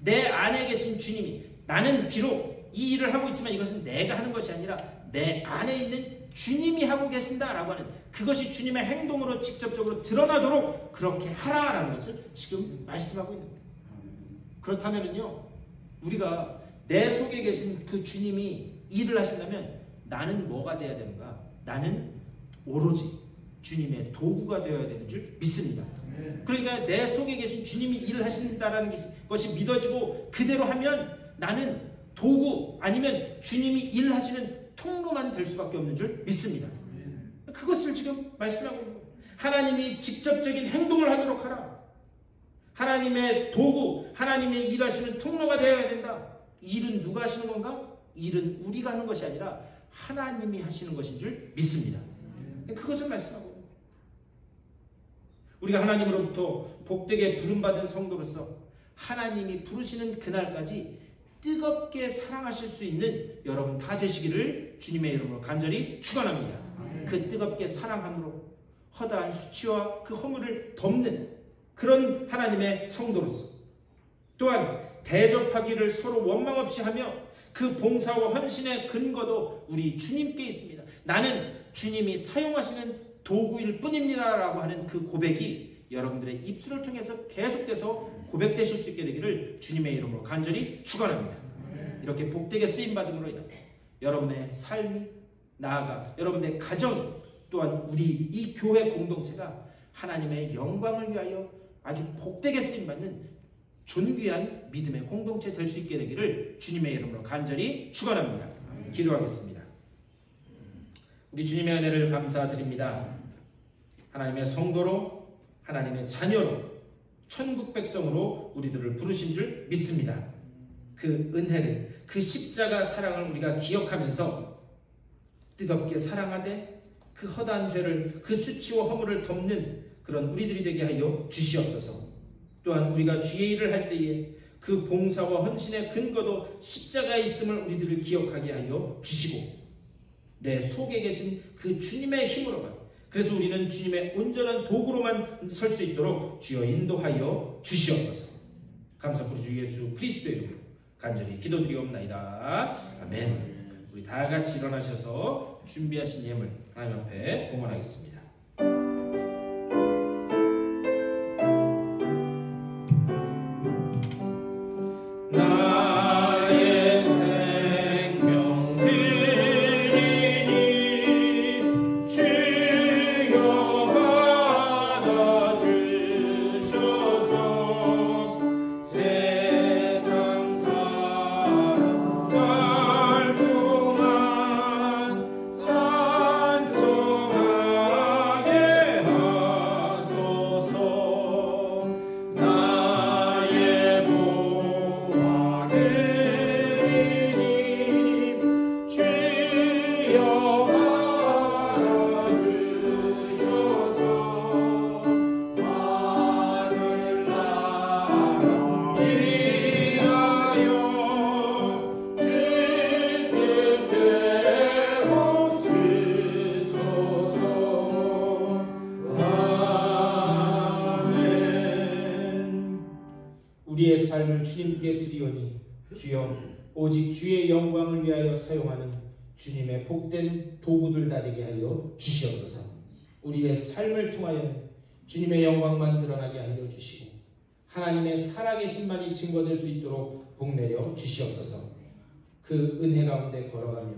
내 안에 계신 주님이, 나는 비록 이 일을 하고 있지만 이것은 내가 하는 것이 아니라 내 안에 있는 주님이 하고 계신다라고 하는 그것이 주님의 행동으로 직접적으로 드러나도록 그렇게 하라라는 것을 지금 말씀하고 있는 거예요. 그렇다면요 우리가 내 속에 계신 그 주님이 일을 하신다면 나는 뭐가 되어야 되는가? 나는 오로지 주님의 도구가 되어야 되는 줄 믿습니다. 그러니까 내 속에 계신 주님이 일을 하신다는 것이 믿어지고 그대로 하면 나는 도구 아니면 주님이 일하시는 통로만 될 수밖에 없는 줄 믿습니다. 그것을 지금 말씀하고 있는 거예요. 하나님이 직접적인 행동을 하도록 하라. 하나님의 도구, 하나님의 일하시는 통로가 되어야 된다. 일은 누가 하시는 건가? 일은 우리가 하는 것이 아니라 하나님이 하시는 것인 줄 믿습니다. 그것을 말씀하고 있는 거예요. 우리가 하나님으로부터 복되게 부름받은 성도로서 하나님이 부르시는 그날까지 뜨겁게 사랑하실 수 있는 여러분 다 되시기를 주님의 이름으로 간절히 축원합니다. 그 뜨겁게 사랑함으로 허다한 수치와 그 허물을 덮는 그런 하나님의 성도로서 또한 대접하기를 서로 원망 없이 하며 그 봉사와 헌신의 근거도 우리 주님께 있습니다. 나는 주님이 사용하시는 도구일 뿐입니다 라고 하는 그 고백이 여러분들의 입술을 통해서 계속돼서 고백되실 수 있게 되기를 주님의 이름으로 간절히 축원합니다. 이렇게 복되게 쓰임받음으로 인해 여러분의 삶이 나아가 여러분의 가정이 또한 우리 이 교회 공동체가 하나님의 영광을 위하여 아주 복되게 쓰임받는 존귀한 믿음의 공동체 될 수 있게 되기를 주님의 이름으로 간절히 축원합니다. 기도하겠습니다. 우리 주님의 은혜를 감사드립니다. 하나님의 성도로 하나님의 자녀로 천국 백성으로 우리들을 부르신 줄 믿습니다. 그 은혜를 그 십자가 사랑을 우리가 기억하면서 뜨겁게 사랑하되 그 허다한 죄를 그 수치와 허물을 덮는 그런 우리들이 되게 하여 주시옵소서. 또한 우리가 주의 일을 할 때에 그 봉사와 헌신의 근거도 십자가에 있음을 우리들을 기억하게 하여 주시고 내 속에 계신 그 주님의 힘으로만 그래서 우리는 주님의 온전한 도구로만 설 수 있도록 주여 인도하여 주시옵소서. 감사드리고 주 예수 그리스도의 이름으로 간절히 기도드리옵나이다. 아멘. 우리 다 같이 일어나셔서 준비하신 예물 하나님 앞에 공헌하겠습니다. 우리의 삶을 주님께 드리오니 주여 오직 주의 영광을 위하여 사용하는 주님의 복된 도구들 다 되게 하여 주시옵소서. 우리의 삶을 통하여 주님의 영광만 드러나게 하여 주시고 하나님의 살아계신만이 증거될 수 있도록 복내려 주시옵소서. 그 은혜 가운데 걸어가며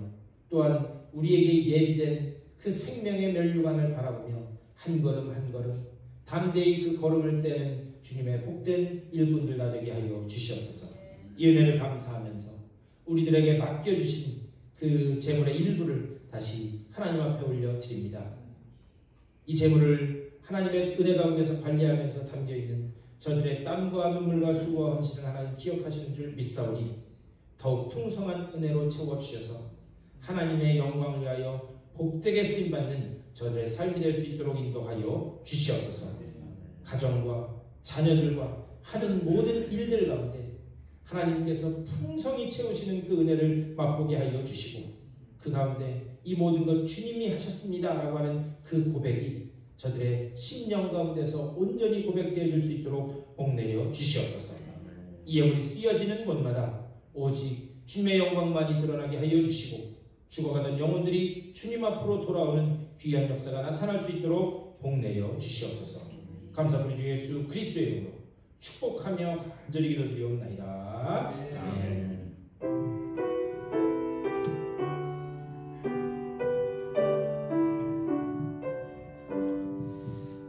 또한 우리에게 예비된 그 생명의 면류관을 바라보며 한 걸음 한 걸음 담대히 그 걸음을 떼는 주님의 복된 일꾼들 다 되게 하여 주시옵소서. 이 은혜를 감사하면서 우리들에게 맡겨주신 그 재물의 일부를 다시 하나님 앞에 올려드립니다. 이 재물을 하나님의 은혜 가운데서 관리하면서 담겨있는 저들의 땀과 눈물과 수고와 헌신을 하나님 기억하시는 줄 믿사오니 더욱 풍성한 은혜로 채워주셔서 하나님의 영광을 위하여 복되게 쓰임받는 저들의 삶이 될 수 있도록 인도하여 주시옵소서. 가정과 자녀들과 하는 모든 일들 가운데 하나님께서 풍성히 채우시는 그 은혜를 맛보게 하여 주시고 그 가운데 이 모든 것 주님이 하셨습니다 라고 하는 그 고백이 저들의 심령 가운데서 온전히 고백되어 줄 수 있도록 복내려 주시옵소서. 이에 우리 쓰여지는 곳마다 오직 주님의 영광만이 드러나게 하여 주시고 죽어가던 영혼들이 주님 앞으로 돌아오는 귀한 역사가 나타날 수 있도록 복내려 주시옵소서. 감사드리는 주 예수 그리스도의 이름으로 축복하며 간절히 기도드리옵나이다. 아멘.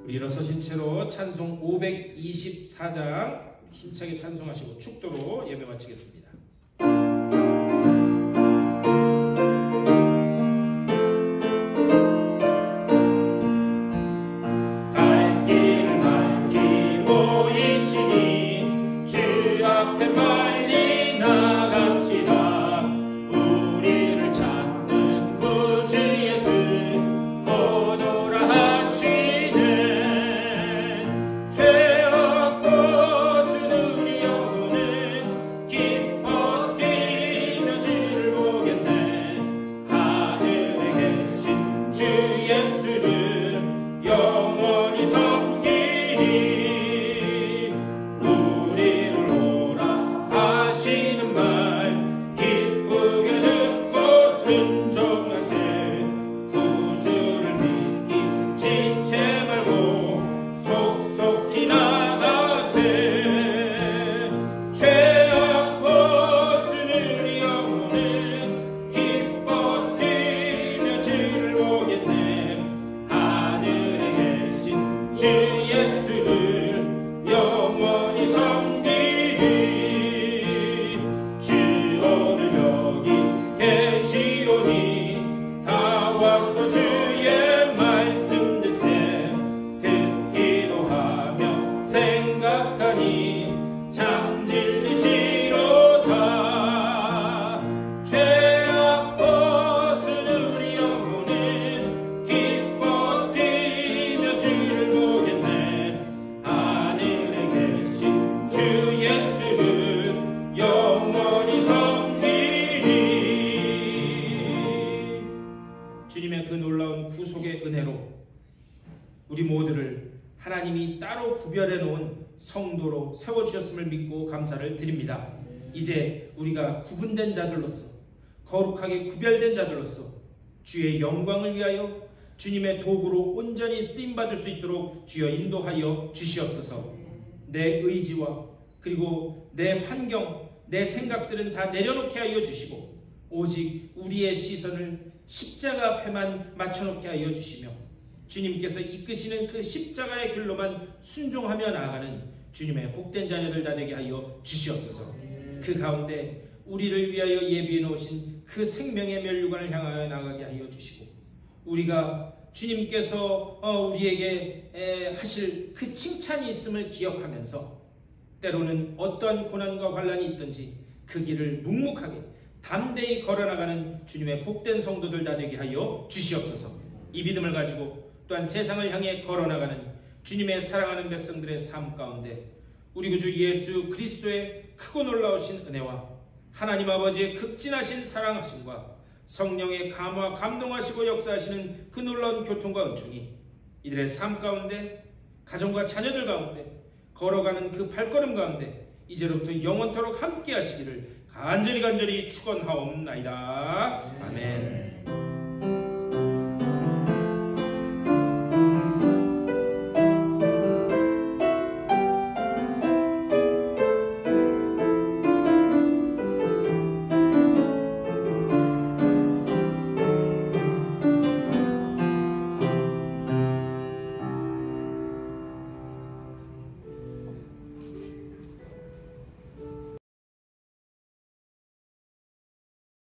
우리 일어서신 채로 찬송 524장 힘차게 찬송하시고 축도로 예배 마치겠습니다. 주님의 그 놀라운 구속의 은혜로 우리 모두를 하나님이 따로 구별해 놓은 성도로 세워주셨음을 믿고 감사를 드립니다. 이제 우리가 구분된 자들로서 거룩하게 구별된 자들로서 주의 영광을 위하여 주님의 도구로 온전히 쓰임받을 수 있도록 주여 인도하여 주시옵소서. 내 의지와 그리고 내 환경, 내 생각들은 다 내려놓게 하여 주시고 오직 우리의 시선을 십자가 앞에만 맞춰놓게 하여 주시며 주님께서 이끄시는 그 십자가의 길로만 순종하며 나아가는 주님의 복된 자녀들 다 되게 하여 주시옵소서. 그 가운데 우리를 위하여 예비해 놓으신 그 생명의 면류관을 향하여 나가게 하여 주시고 우리가 주님께서 우리에게 하실 그 칭찬이 있음을 기억하면서 때로는 어떠한 고난과 환난이 있든지 그 길을 묵묵하게 담대히 걸어나가는 주님의 복된 성도들 다 되게 하여 주시옵소서. 이 믿음을 가지고 또한 세상을 향해 걸어나가는 주님의 사랑하는 백성들의 삶 가운데 우리 구주 예수 그리스도의 크고 놀라우신 은혜와 하나님 아버지의 극진하신 사랑하심과 성령의 감화 감동하시고 역사하시는 그 놀라운 교통과 은총이 이들의 삶 가운데 가정과 자녀들 가운데 걸어가는 그 발걸음 가운데 이제로부터 영원토록 함께 하시기를 간절히 축원하옵나이다. 아멘.